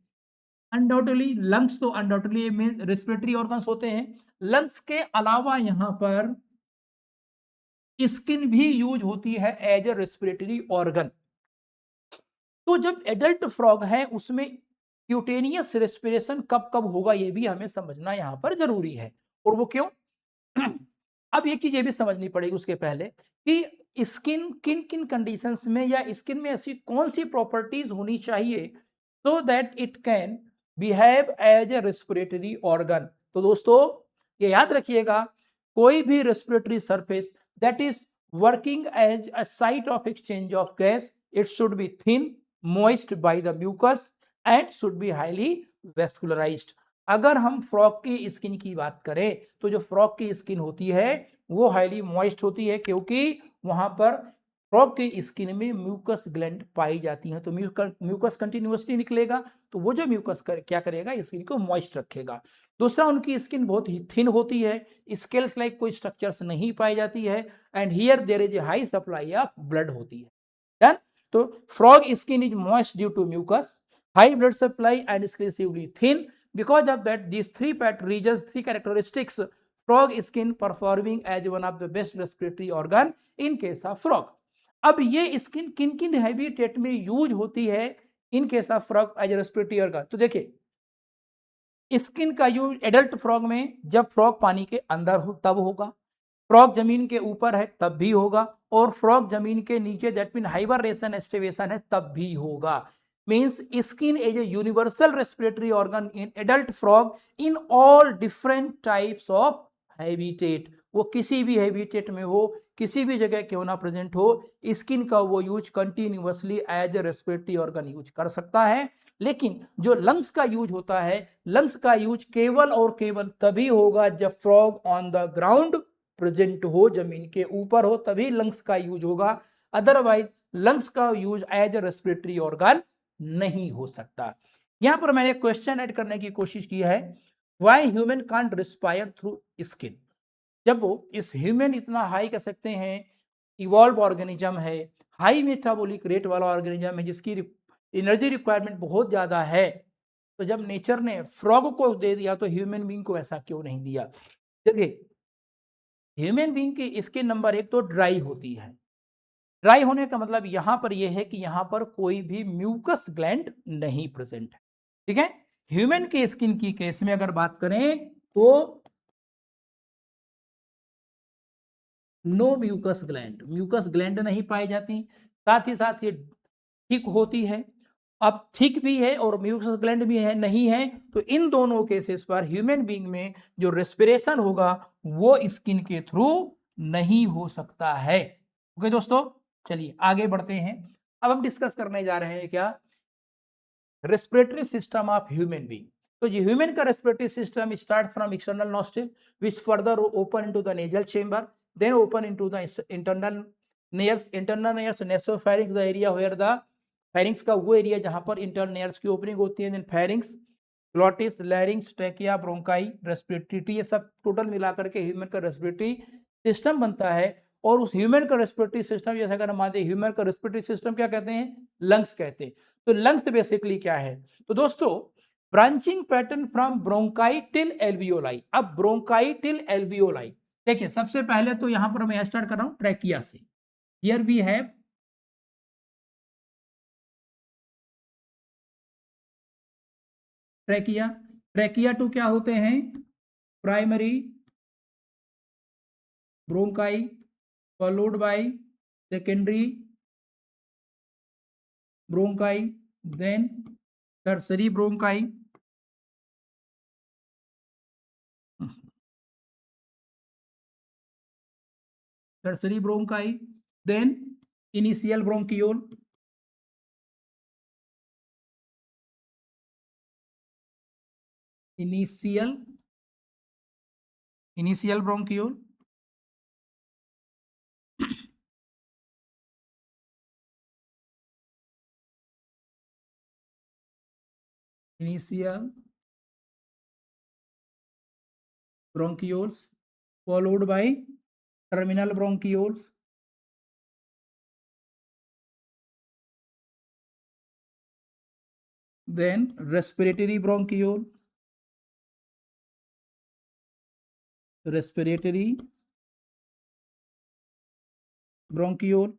अनडाउटेडली लंग्स, तो अनडाउटेडली में रेस्पिरेटरी ऑर्गन्स होते हैं, लंग्स के अलावा यहां पर स्किन भी यूज होती है एज ए रेस्पिरेटरी ऑर्गन। तो जब एडल्ट फ्रॉग है उसमें क्यूटेनियस रेस्पिरेशन कब कब होगा ये भी हमें समझना यहां पर जरूरी है। और वो क्यों अब एक चीज ये भी समझनी पड़ेगी उसके पहले कि स्किन किन किन कंडीशंस में या स्किन में ऐसी कौन सी प्रॉपर्टीज होनी चाहिए so that it can behave as a respiratory organ. तो दोस्तों ये याद रखिएगा, कोई भी respiratory surface that is working as a site of exchange of gas, it should be thin, moist by the mucus and should be highly vascularized। अगर हम frog की स्किन की बात करें तो जो फ्रॉग की स्किन होती है वो हाईली मॉइस्ट होती है, क्योंकि वहां पर फ्रॉग की स्किन में म्यूकस ग्लैंड पाई जाती हैं। तो म्यूकस कंटिन्यूसली निकलेगा, तो वो जो म्यूकस क्या करेगा, स्किन को मॉइस्ट रखेगा। दूसरा, उनकी स्किन बहुत ही थिन होती है, स्केल्स लाइक कोई स्ट्रक्चर्स नहीं पाई जाती है, and here there is a high supply of blood होती है। डन। तो frog skin is moist due to mucus, high blood supply and excessively thin. Because of that, these three characteristics, frog skin performing as one of the best respiratory organ in case of frog। अब ये skin किन किन habitat में use होती है in case of frog as respiratory organ. तो देखिए, skin का यूज एडल्ट फ्रॉग में जब फ्रॉग पानी के अंदर हो तब होगा, फ्रॉग जमीन के ऊपर है तब भी होगा, और फ्रॉग जमीन के नीचे दैट मीन हाइबरनेशन एस्टिवेशन है तब भी होगा। Means skin as a universal respiratory organ in adult frog in all different types of habitat. वो किसी भी हैबिटेट में हो, किसी भी जगह क्यों ना प्रेजेंट हो, स्किन का वो use continuously as a respiratory organ use कर सकता है। लेकिन जो लंग्स का यूज होता है, लंग्स का यूज केवल और केवल तभी होगा जब frog on the ground present हो, जमीन के ऊपर हो, तभी लंग्स का यूज होगा। अदरवाइज लंग्स का use as a respiratory organ नहीं हो सकता। यहां पर मैंने क्वेश्चन ऐड करने की कोशिश की है, why human can't respire through skin. जब वो इस ह्यूमन इतना हाई कह सकते हैं इवॉल्व ऑर्गेनिज्म है, हाई मेटाबॉलिक रेट वाला ऑर्गेनिज्म है, जिसकी एनर्जी रिक्वायरमेंट बहुत ज्यादा है, तो जब नेचर ने फ्रॉग को दे दिया तो ह्यूमन बीइंग को ऐसा क्यों नहीं दिया। देखिए ह्यूमन बीइंग की स्किन नंबर एक तो ड्राई होती है। ड्राई होने का मतलब यहां पर यह है कि यहां पर कोई भी म्यूकस ग्लैंड नहीं प्रेजेंट है। ठीक है, ह्यूमन की स्किन की केस में अगर बात करें तो नो म्यूकस ग्लैंड नहीं पाई जाती, साथ ही साथ ये थिक होती है। अब थिक भी है और म्यूकस ग्लैंड भी है नहीं है, तो इन दोनों केसेस पर ह्यूमन बीइंग में जो रेस्पिरेशन होगा वो स्किन के थ्रू नहीं हो सकता है। ओके दोस्तों, चलिए आगे बढ़ते हैं। अब हम डिस्कस करने जा रहे हैं क्या, respiratory system of human being. तो ये ह्यूमन का respiratory system start from external nostril which further open into the nasal chamber, then open into the internal nares nasopharynx, the area where the pharynx का वो area जहां पर internal नेयर्स की opening होती है, then pharynx, glottis, larynx, trachea, bronchi, respiratory, ये सब total मिलाकर के ह्यूमन का रेस्पिरेटरी सिस्टम बनता है। और उस ह्यूमन का रेस्पिरेटरी सिस्टम, जैसे अगर हम मानते हैं ह्यूमन का रेस्पिरेटरी सिस्टम क्या कहते हैं, लंग्स कहते हैं। तो लंग्स बेसिकली क्या है, तो दोस्तों branching pattern from bronchi till alveoli. अब ब्रोंकाई टिल एल्वियोलाई, देखिए सबसे पहले तो यहां पर मैं स्टार्ट कर रहा हूं ट्रैकिया से। Here we have trachea. Trachea टू क्या होते हैं, primary bronchi followed by secondary bronchi, then tertiary bronchi, tertiary bronchi, then initial bronchiole, initial bronchiole, initial bronchioles followed by terminal bronchioles, then respiratory bronchiole, respiratory bronchiole,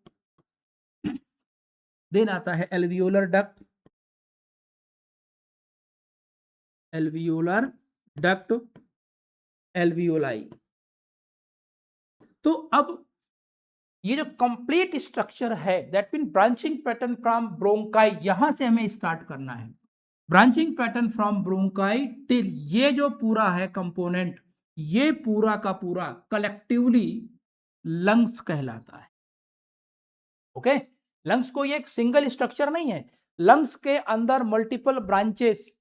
then आता है alveolar duct, alveolar duct, alveoli. तो अब ये जो complete structure है that mean branching pattern from bronchi, यहां से हमें स्टार्ट करना है। Branching pattern from bronchi till, ये जो पूरा है कंपोनेंट, ये पूरा का पूरा कलेक्टिवली लंग्स कहलाता है। ओके, लंग्स को ये एक सिंगल स्ट्रक्चर नहीं है, लंग्स के अंदर मल्टीपल ब्रांचेस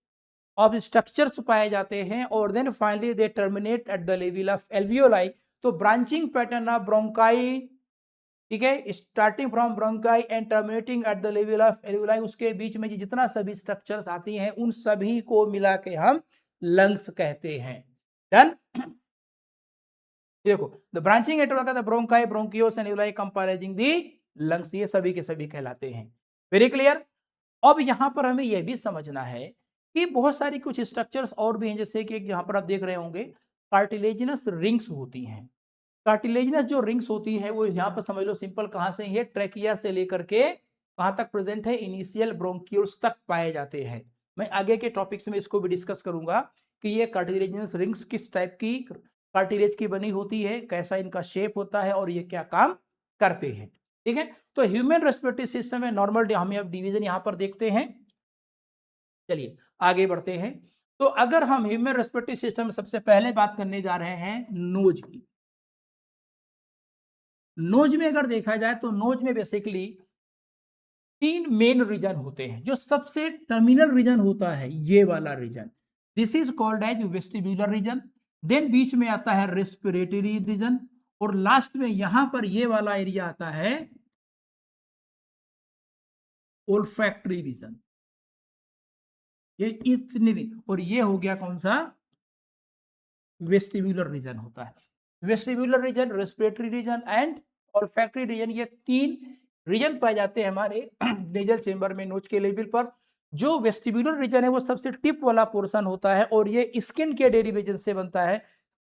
ऑफ स्ट्रक्चर्स पाए जाते हैं, और then finally they terminate at the level of alveoli. तो ब्रांचिंग पैटर्न ऑफ ब्रोंकाई, ठीक है, starting from bronchi and terminating at the level of alveoli, उसके बीच में जितना सभी स्ट्रक्चर्स आती हैं उन सभी को मिला के हम लंग्स कहते हैं। डन। देखो the branching network of the bronchi, bronchioles and alveoli comprising the lungs, ये सभी के सभी कहलाते हैं। Very clear. अब यहां पर हमें यह भी समझना है कि बहुत सारी कुछ स्ट्रक्चर्स और भी हैं, जैसे कि यहां पर आप देख रहे होंगे कार्टिलेजिनस रिंग्स होती हैं। कार्टिलेजिनस जो रिंग्स होती है वो यहाँ पर समझ लो सिंपल कहां से है, ट्रैकिया से लेकर के कहां तक प्रेजेंट है, इनिशियल ब्रोंक्यूल्स तक पाए जाते हैं। मैं आगे के टॉपिक्स में इसको भी डिस्कस करूंगा कि ये कार्टिलेजिनस रिंग्स किस टाइप की कार्टिलेज की बनी होती है, कैसा इनका शेप होता है और ये क्या काम करते हैं। ठीक है, तो ह्यूमन रेस्पिरेटरी सिस्टम में नॉर्मल हम अब डिवीजन यहां पर देखते हैं। चलिए आगे बढ़ते हैं। तो अगर हम ह्यूमन रेस्पिरेटरी सिस्टम में सबसे पहले बात करने जा रहे हैं नोज की। नोज में अगर देखा जाए तो नोज में बेसिकली 3 मेन रीजन होते हैं। जो सबसे टर्मिनल रीजन होता है ये वाला region, this is called as vestibular region. Then बीच में आता है रेस्पिरेटरी रीजन और लास्ट में यहां पर ये वाला एरिया आता है ओल्फैक्टरी रीजन। ये इतने और ये हो गया कौन सा, वेस्टिब्यूलर रीजन होता है। Vestibular region, respiratory region and olfactory region, ये 3 रीजन पाए जाते हैं हमारे नेजल चेंबर में नोज के लेवल पर। जो वेस्टिब्यूलर रीजन है वो सबसे टिप वाला पोर्शन होता है और ये स्किन के डेरिवेशन से बनता है।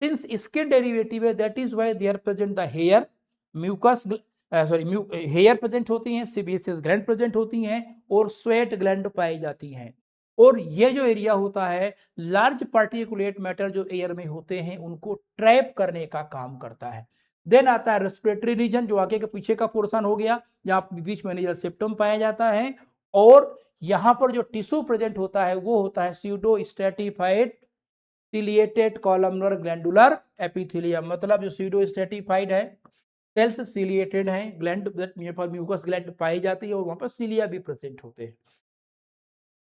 सिंस स्किन डेरिवेटिव है that is why they are present the hair, mucus hair present होती हैं, सीबेसियस ग्लैंड प्रेजेंट होती हैं और स्वेट ग्लैंड पाई जाती हैं। और ये जो एरिया होता है लार्ज पार्टिकुलेट मैटर जो एयर में होते हैं उनको ट्रैप करने का काम करता है। देन आता है रेस्पिरेटरी रीजन जो आगे के पीछे का पोर्शन हो गया, जहां बीच में नेजल सेप्टम पाया जाता है और यहां पर जो टिश्यू प्रेजेंट होता है वो होता है pseudo stratified ciliated columnar glandular epithelium. मतलब जो स्यूडो स्ट्रेटिफाइड है, सेल्स सिलिएटेड है, ग्लैंड पर म्यूकस ग्लैंड पाई जाती है और वहां पर सिलिया भी प्रेजेंट होते हैं।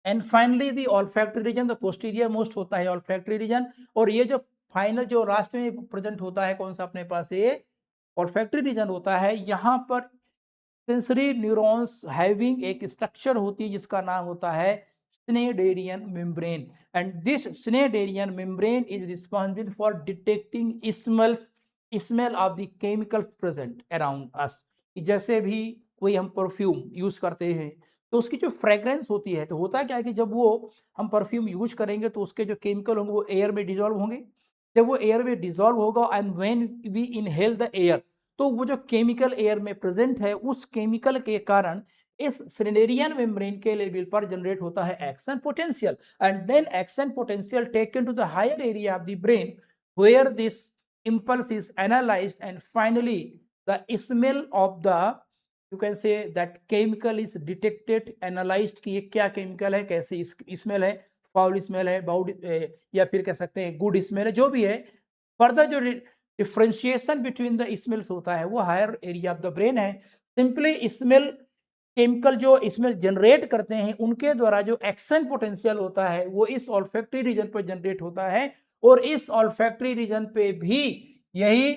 And finally the olfactory region, the posterior most होता है ऑल्फैक्टरी रीजन। और ये जो फाइनल जो लास्ट में प्रेजेंट होता है कौन सा अपने पास, ये ऑल्फैक्टरी रीजन होता है। यहाँ पर सेंसरी न्यूरॉन्स हैविंग एक स्ट्रक्चर होती है जिसका नाम होता है Schneiderian membrane and this Schneiderian membrane is responsible for detecting smell of the chemical present around us. जैसे भी कोई हम परफ्यूम यूज करते हैं तो उसकी जो फ्रेग्रेंस होती है, तो होता क्या है कि जब वो हम परफ्यूम यूज करेंगे तो उसके जो केमिकल होंगे वो एयर में डिजोल्व होंगे। जब वो एयर में डिजोल्व होगा and when we inhale the air, तो वो जो केमिकल एयर में प्रेजेंट है उस केमिकल के कारण इस सिनेरियन मेम्ब्रेन के लेवल पर जनरेट होता है action potential and then action potential taken to the higher area of the brain where this impulse is analyzed and finally the smell of the you can say that chemical is detected analyzed कि ये क्या chemical है, कैसे smell है, foul smell है, bowed या फिर कह सकते हैं गुड स्मेल है, जो भी है। फर्दर जो डिफ्रेंशिएशन बिटवीन द स्मेल्स होता है वो higher area of the brain है। सिंपली स्मेल केमिकल जो स्मेल जनरेट करते हैं उनके द्वारा जो एक्शन पोटेंशियल होता है वो इस ऑल्फैक्टरी रीजन पर जनरेट होता है और इस ऑल्फैक्टरी रीजन पे भी यही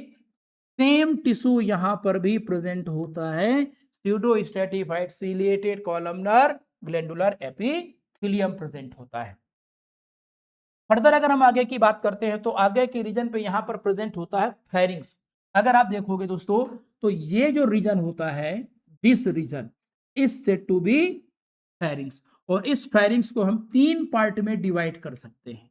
सेम टिश्यू यहां पर भी प्रेजेंट होता है, pseudo stratified ciliated columnar glandular epithelium present होता है। फर्दर अगर हम आगे की बात करते हैं तो आगे के रीजन पे यहां पर प्रेजेंट होता है फेरिंग्स। अगर आप देखोगे दोस्तों तो ये जो रीजन होता है this region is said to be pharynx और इस फेरिंग्स को हम 3 पार्ट में डिवाइड कर सकते हैं।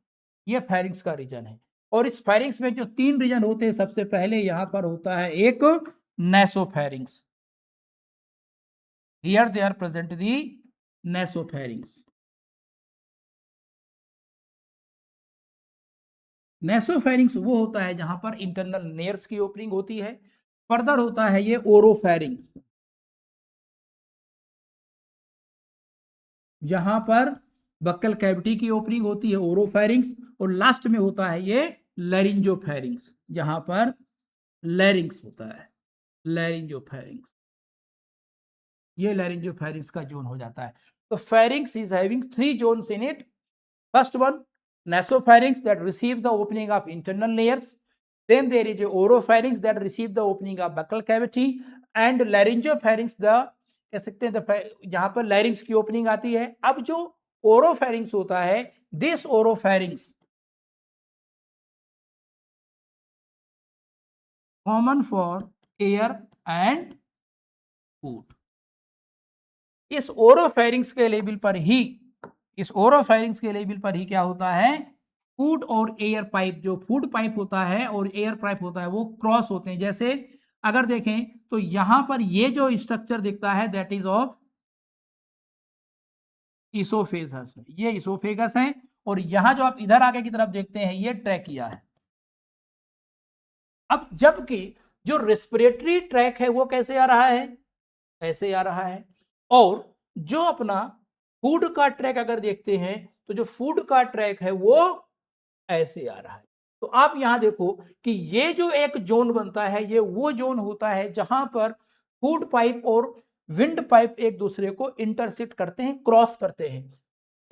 ये फेरिंग्स का रीजन है और इस फेरिंग्स में जो 3 रीजन होते हैं सबसे पहले यहां पर होता है एक nasopharynx. Here they are present the nasopharynx. Nasopharynx वो होता है जहां पर इंटरनल नेयर्स की ओपनिंग होती है। फर्दर होता है ये ओरोफेरिंग्स, जहां पर बक्कल कैविटी की ओपनिंग होती है ओरोफेरिंग्स। और लास्ट में होता है ये लैरिंजोफेरिंग्स, जहां पर लैरिंग्स होता है, लैरिंजोफेरिंग्स। ये लैरिंजोफेरिंग्स का जोन हो जाता है। तो pharynx is having 3 zones in it. First one, nasopharynx that receive the opening of internal layers. Then there is a oropharynx that receive the opening of buccal cavity and laryngopharynx the कह सकते हैं जहां पर larynx की opening आती है। अब जो ओरोफेरिंग्स होता है this oropharynx common for air and food. इस ओरोफेरिंग्स के लेवल पर ही, इस ओरोफेरिंग्स के लेवल पर ही क्या होता है, फूड और एयर पाइप, जो फूड पाइप होता है और एयर पाइप होता है वो क्रॉस होते हैं। जैसे अगर देखें तो यहां पर ये जो स्ट्रक्चर दिखता है दैट इज ऑफ इसोफेगस, ये इसोफेगस है और यहां जो आप इधर आगे की तरफ देखते हैं ये ट्रैकिया है। अब जबकि जो रेस्पिरेटरी ट्रैक है वो कैसे आ रहा है, ऐसे आ रहा है, और जो अपना फूड का ट्रैक अगर देखते हैं तो जो फूड का ट्रैक है वो ऐसे आ रहा है। तो आप यहां देखो कि ये जो एक जोन बनता है ये वो जोन होता है जहां पर फूड पाइप और विंड पाइप एक दूसरे को इंटरसेक्ट करते हैं, क्रॉस करते हैं।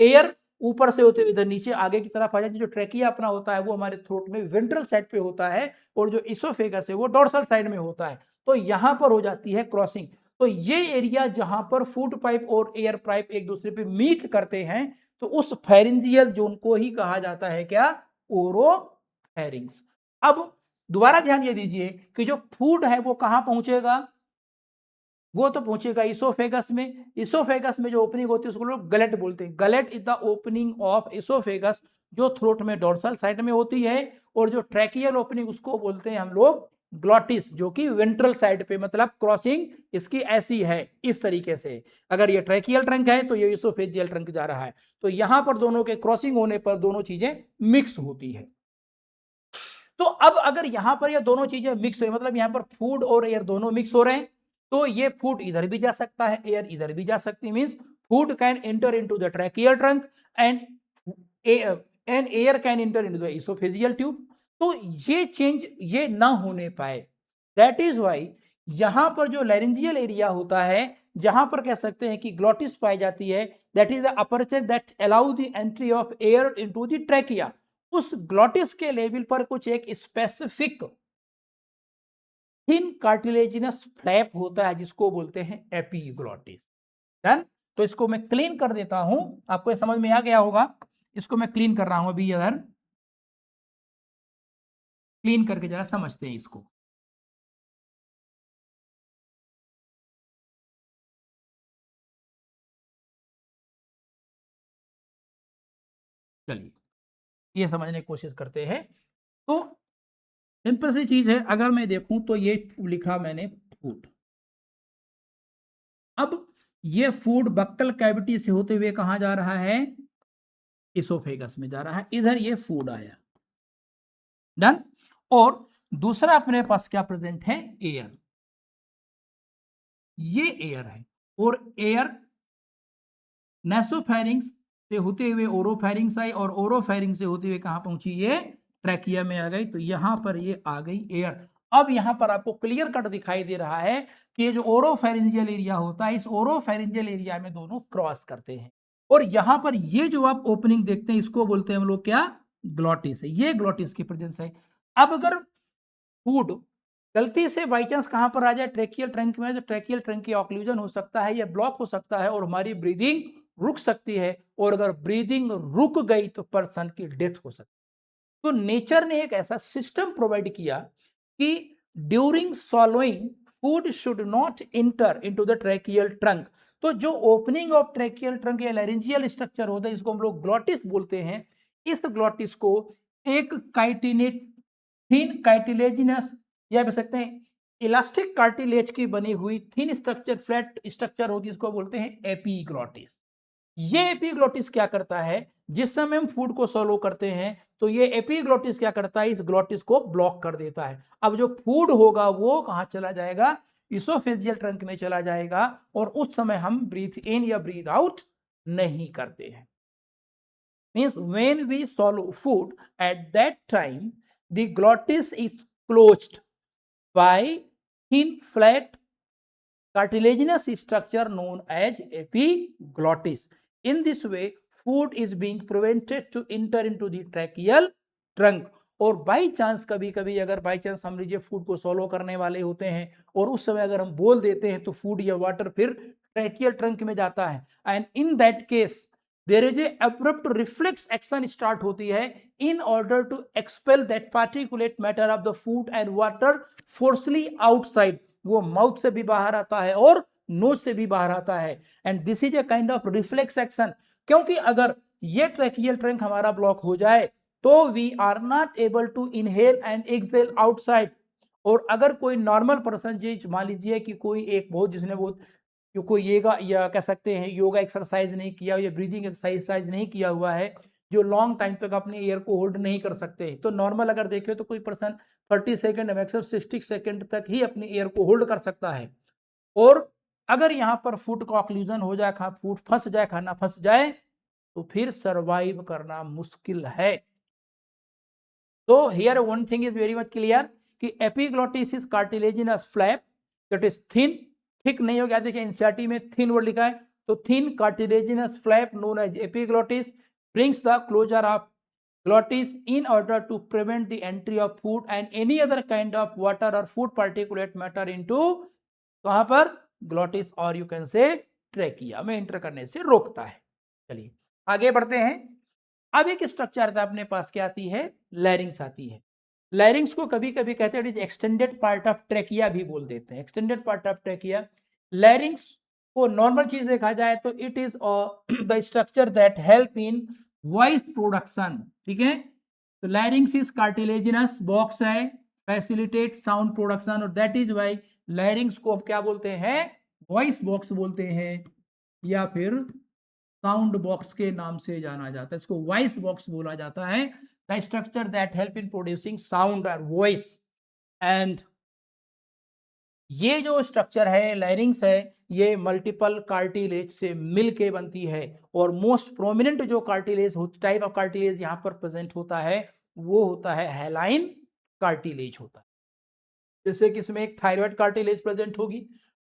एयर ऊपर से होते हुए इधर नीचे आगे की तरफ आ जाती है। जो ट्रेकिया अपना होता है वो हमारे थ्रोट में वेंट्रल साइड पे होता है, और जो इसोफेगस है वो डोर्सल साइड में होता है। तो यहां पर हो जाती है क्रॉसिंग। तो ये एरिया जहां पर फूड पाइप और एयर पाइप एक दूसरे पे मीट करते हैं, तो उस फेरेंजियल जोन को ही कहा जाता है क्या, ओरोफेरिंक्स। अब दोबारा ध्यान ये दीजिए कि जो फूड है वो कहां पहुंचेगा, वो तो पहुंचेगा इसोफेगस में। इसोफेगस में जो ओपनिंग होती है उसको लोग गलेट बोलते हैं। Gullet is the opening of oesophagus, जो थ्रोट में डोर्सल साइड में होती है। और जो ट्रैकियल ओपनिंग उसको बोलते हैं हम लोग ग्लॉटिस, जो कि वेंट्रल साइड पे, मतलब क्रॉसिंग इसकी ऐसी है, इस तरीके से। अगर ये ट्रैकियल ट्रंक है तो ये इसोफेजियल ट्रंक जा रहा है। तो यहां पर दोनों के क्रॉसिंग होने पर दोनों चीजें मिक्स होती है। तो अब अगर यहां पर ये दोनों चीजें मिक्स हो, मतलब यहां पर फूड और एयर दोनों मिक्स हो रहे हैं, तो ये फूड इधर भी जा सकता है, एयर इधर भी जा सकती है। Means food can enter into the tracheal trunk and air can enter into the oesophageal tube. तो ये चेंज ये ना होने पाए, दैट इज वाई यहां पर जो लैरिंजियल एरिया होता है, जहां पर कह सकते हैं कि ग्लॉटिस पाई जाती है, that is the aperture that allow the entry of air into the trachea. उस ग्लॉटिस के लेवल पर कुछ एक स्पेसिफिक थिन कार्टिलेजिनस फ्लैप होता है जिसको बोलते हैं एपीग्लॉटिस। डन। तो इसको मैं क्लीन कर देता हूं, आपको ये समझ में आ गया होगा। इसको मैं क्लीन कर रहा हूं अभी, इधर क्लीन करके जरा समझते हैं इसको। चलिए ये समझने की कोशिश करते हैं। तो सिंपल सी चीज है, अगर मैं देखूं तो ये लिखा मैंने फूड। अब ये फूड बक्कल कैविटी से होते हुए कहां जा रहा है, इसोफेगस में जा रहा है। इधर ये फूड आया, डन। और दूसरा अपने पास क्या प्रेजेंट है, एयर। ये एयर है, और एयर नेसोफेरिंग्स से होते हुए ओरोफेरिंग्स आई, और ओरोफेरिंग्स से होते हुए कहां पहुंची, ये ट्रैकिया में आ गई। तो यहां पर ये आ गई एयर। अब यहां पर आपको क्लियर कट दिखाई दे रहा है कि ये जो ओरोफेरिंजियल एरिया होता है, इस ओरोफेरिंजियल एरिया में दोनों क्रॉस करते हैं। और यहां पर ये जो आप ओपनिंग देखते हैं इसको बोलते हैं हम लोग क्या, ग्लॉटिस है। ये ग्लॉटिस की प्रेजेंस है। अब अगर फूड गलती से बाई चांस कहां पर आ जाए, ट्रैकियल ट्रंक में, तो ट्रैकियल ट्रंक की ऑक्लूजन हो सकता है या ब्लॉक हो सकता है, और हमारी ब्रीदिंग रुक सकती है। और अगर ब्रीदिंग रुक गई तो पर्सन की डेथ हो सकती है। तो नेचर ने एक ऐसा सिस्टम प्रोवाइड किया कि during सॉलोइंग food should not inter into the tracheal trunk. तो जो ओपनिंग ऑफ ट्रैकियल ट्रंक या लैरिंजियल स्ट्रक्चर होता है, इसको हम लोग ग्लॉटिस बोलते हैं। इस ग्लॉटिस को एक काइटिनेट थिन कार्टिलेजिनस, या कह सकते हैं इलास्टिक कार्टिलेज की बनी हुई थिन स्ट्रक्चर, फ्लैट स्ट्रक्चर होती है, इसको बोलते हैं एपीग्लॉटिस। ये एपीग्लॉटिस क्या करता है, जिस समय हम फूड को सोलो करते हैं तो ये एपीग्लॉटिस क्या करता है, इस ग्लॉटिस को ब्लॉक कर देता है। अब जो फूड होगा वो कहां चला जाएगा, इसोफेजियल ट्रंक में चला जाएगा, और उस समय हम ब्रीथ इन या ब्रीथ आउट नहीं करते हैं। Means when we swallow food, at that time the glottis is closed by thin flat cartilaginous structure known as epiglottis. In this way, food is being prevented to enter into the tracheal trunk. और by chance कभी कभी अगर by chance हम लीजिए food को सॉलो करने वाले होते हैं, और उस समय अगर हम बोल देते हैं तो फूड या वाटर फिर ट्रैकियल ट्रंक में जाता है, and in that case there is a abrupt reflex action start होती है in order to expel that particulate matter of the food and water forcefully outside. वो माउथ से भी बाहर आता है और नोज से भी बाहर आता है, and this is a kind of reflex action. क्योंकि अगर ये ट्रैकियल ट्रंक हमारा ब्लॉक हो जाए तो we are not able to inhale and exhale outside. और अगर कोई नॉर्मल पर्सन, जी मान लीजिए कि कोई एक बहुत जिसने बहुत कोई योगा या कह सकते हैं योगा एक्सरसाइज नहीं किया या ब्रीदिंग एक्सरसाइज नहीं किया हुआ है, जो लॉन्ग टाइम तक अपने एयर को होल्ड नहीं कर सकते। तो नॉर्मल अगर देखें तो कोई पर्सन 30 सेकेंड मैक्सिमम 60 सेकेंड तक ही अपनी एयर को होल्ड कर सकता है। और अगर यहाँ पर फुट का ऑक्लूजन हो जाए, फुट फंस जाए, खाना फंस जाए, तो फिर सरवाइव करना मुश्किल है। तो here one thing is very much clear कि epiglottis is cartilaginous flap that is thin, thick नहीं हो गया। देखिए एनसीईआरटी में थिन वर्ड लिखा है, तो thin cartilaginous flap known as epiglottis brings the closure of glottis in order to prevent the entry of food and any other kind of water or food particulate matter into कहां पर glottis और you can say trachea में enter करने से रोकता है। चलिए आगे बढ़ते हैं। अब एक स्ट्रक्चर था अपने पास, क्या आती है, लैरिंग्स आती है। लैरिंग्स को कभी कभी कहते हैं एक्सटेंडेड पार्ट ऑफ ट्रेकिया भी बोल देते हैं, एक्सटेंडेड पार्ट ऑफ ट्रेकिया। लैरिंग्स को नॉर्मल चीज देखा जाए तो it is the structure that help in voice production, ठीक है। तो लैरिंग्स इज कार्टिलेजिनस बॉक्स है, फैसिलिटेट साउंड प्रोडक्शन, और दैट इज वाई लैरिंग्स को अब क्या बोलते हैं, वॉइस बॉक्स बोलते हैं या फिर साउंड बॉक्स के नाम से जाना जाता है। इसको वॉइस बॉक्स बोला जाता है। The structure that help in producing sound और वॉइस। एंड ये जो स्ट्रक्चर है लैरिंग्स है, ये मल्टीपल कार्टिलेज से मिलके बनती है। और मोस्ट प्रोमिनेंट जो कार्टिलेज टाइप ऑफ कार्टिलेज यहाँ पर प्रेजेंट होता है वो होता है हैलाइन कार्टिलेज होता है। जैसे कि इसमें एक थायराइड कार्टिलेज प्रेजेंट होगी,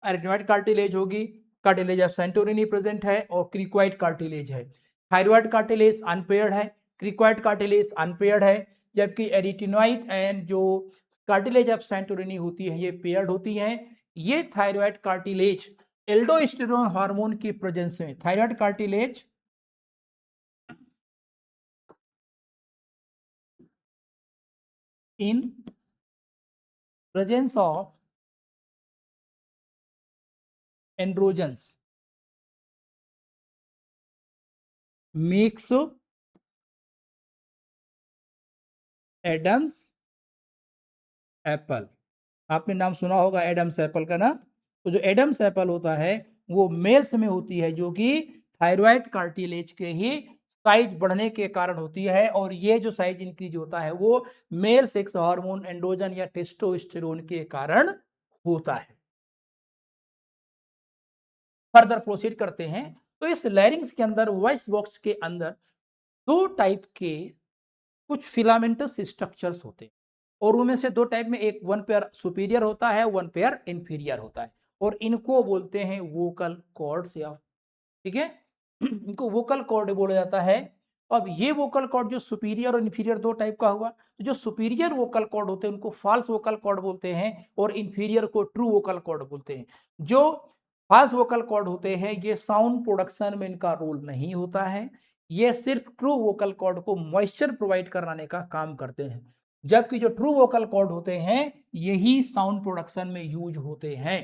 एरिथ्मोइड कार्टिलेज होगी, कार्टिलेज ऑफ सेंटोरिनी प्रेजेंट है और क्रिकोइड कार्टिलेज है। थायराइड कार्टिलेज अनपेयर्ड है, क्रिकोइड कार्टिलेज अनपेयर्ड है, जबकि एरिटिनोइड एंड जो कार्टिलेज ऑफ सेंटोरिनी होती है ये पेयर्ड होती है। ये थायराइड कार्टिलेज एल्डोस्टेरोन हार्मोन की प्रेजेंस में, thyroid cartilage in presence of androgens makes Adam's apple. आपने नाम सुना होगा एडम्स एप्पल का ना। तो जो एडम्स एप्पल होता है वो मेल्स में होती है, जो कि थायराइड कार्टिलेज के ही साइज बढ़ने के कारण होती है। और ये जो साइज इंक्रीज होता है वो मेल सेक्स हार्मोन एंड्रोजन या टेस्टोस्टेरोन के कारण होता है। फर्दर प्रोसीड करते हैं। तो इस लैरिंग्स के अंदर, वॉइस बॉक्स के अंदर दो टाइप के कुछ फिलामेंटस स्ट्रक्चर्स होते हैं, और उनमें से दो टाइप में एक वन पेयर सुपीरियर होता है, वन पेयर इंफीरियर होता है, और इनको बोलते हैं वोकल कॉर्ड्स या, ठीक है, इनको वोकल कॉर्ड बोला जाता है। अब ये वोकल कॉर्ड जो सुपीरियर और इंफीरियर दो टाइप का हुआ, तो जो सुपीरियर वोकल कॉर्ड होते हैं उनको फॉल्स वोकल कॉर्ड बोलते हैं और इंफीरियर को ट्रू वोकल कॉर्ड बोलते हैं। जो फॉल्स वोकल कॉर्ड होते हैं ये साउंड प्रोडक्शन में इनका रोल नहीं होता है, ये सिर्फ ट्रू वोकल कॉर्ड को मॉइस्चर प्रोवाइड कराने का काम करते हैं। जबकि जो ट्रू वोकल कॉर्ड होते हैं यही साउंड प्रोडक्शन में यूज होते हैं।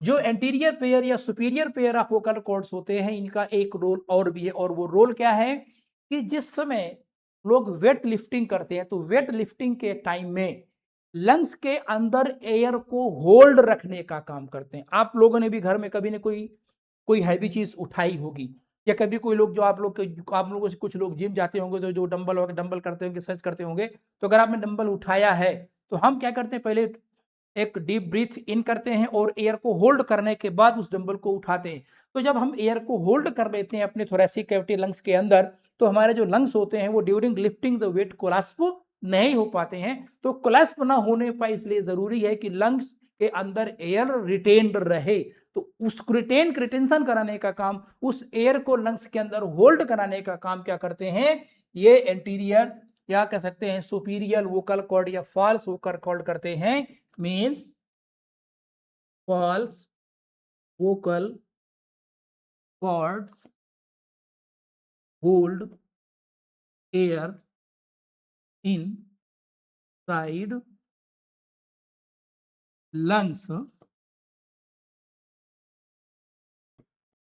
जो एंटीरियर पेयर या superior pair of vocal cords होते हैं इनका एक रोल और भी है, और वो रोल क्या है कि जिस समय लोग वेट लिफ्टिंग करते हैं तो वेट लिफ्टिंग के टाइम में लंग्स के अंदर एयर को होल्ड रखने का काम करते हैं। आप लोगों ने भी घर में कभी न कोई कोई हैवी चीज उठाई होगी, या कभी कोई लोग जो आप लोगों से कुछ लोग जिम जाते होंगे तो जो डंबल करते होंगे, सर्च करते होंगे, तो अगर आपने डंबल उठाया है तो हम क्या करते हैं, पहले एक डीप ब्रीथ इन करते हैं और एयर को होल्ड करने के बाद उस डंबल को उठाते हैं। तो जब हम एयर को होल्ड कर लेते हैं अपने थोरेसिक कैविटी लंग्स के अंदर, तो हमारे जो लंग्स होते हैं वो during lifting the weight collapse नहीं हो पाते हैं। तो कोलैप्स ना होने पाए इसलिए जरूरी है कि लंग्स के अंदर एयर रिटेन्ड रहे। तो उस रिटेंशन कराने का काम, उस एयर को लंग्स के अंदर होल्ड कराने का काम क्या करते हैं, ये एंटीरियर या कह सकते हैं सुपीरियर वोकल कॉर्ड या फॉल्स वोकल कॉर्ड करते हैं। Means false vocal cords hold air inside lungs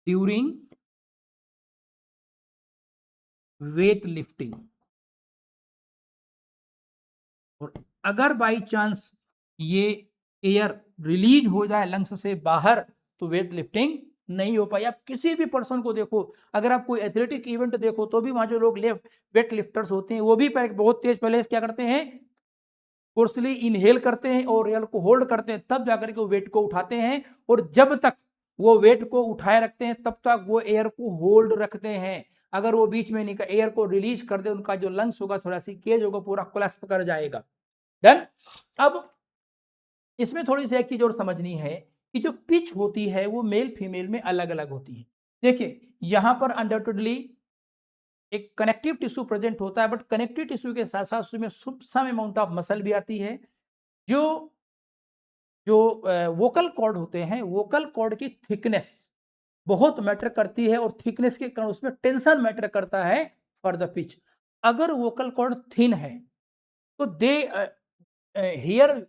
during weight lifting. और अगर बाई चांस ये एयर रिलीज हो जाए लंग्स से बाहर तो वेट लिफ्टिंग नहीं हो पाई। आप किसी भी पर्सन को देखो, अगर आप कोई एथलेटिक इवेंट देखो तो भी वहां जो लोग वेट लिफ्टर्स होते हैं वो भी बहुत तेज पहले क्या करते हैं, फोर्सली इनहेल करते हैं और एयर को होल्ड करते हैं, तब जाकर के वो वेट को उठाते हैं, और जब तक वो वेट को उठाए रखते हैं तब तक वो एयर को होल्ड रखते हैं। अगर वो बीच में एयर को रिलीज कर दे, उनका जो लंग्स होगा, थोड़ा सी केज होगा, पूरा कोलैप्स कर जाएगा। डन। अब इसमें थोड़ी सी एक चीज और समझनी है कि जो पिच होती है वो मेल फीमेल में अलग अलग होती है। देखिए यहां पर अनडाउटेडली एक कनेक्टिव टिश्यू प्रेजेंट होता है, बट कनेक्टिव टिश्यू के साथ साथ उसमें सम अमाउंट ऑफ मसल भी आती है। जो जो वोकल कॉर्ड होते हैं, वोकल कॉर्ड की थिकनेस बहुत मैटर करती है, और थिकनेस के कारण उसमें टेंशन मैटर करता है फॉर द पिच। अगर वोकल कॉर्ड थिन है तो they here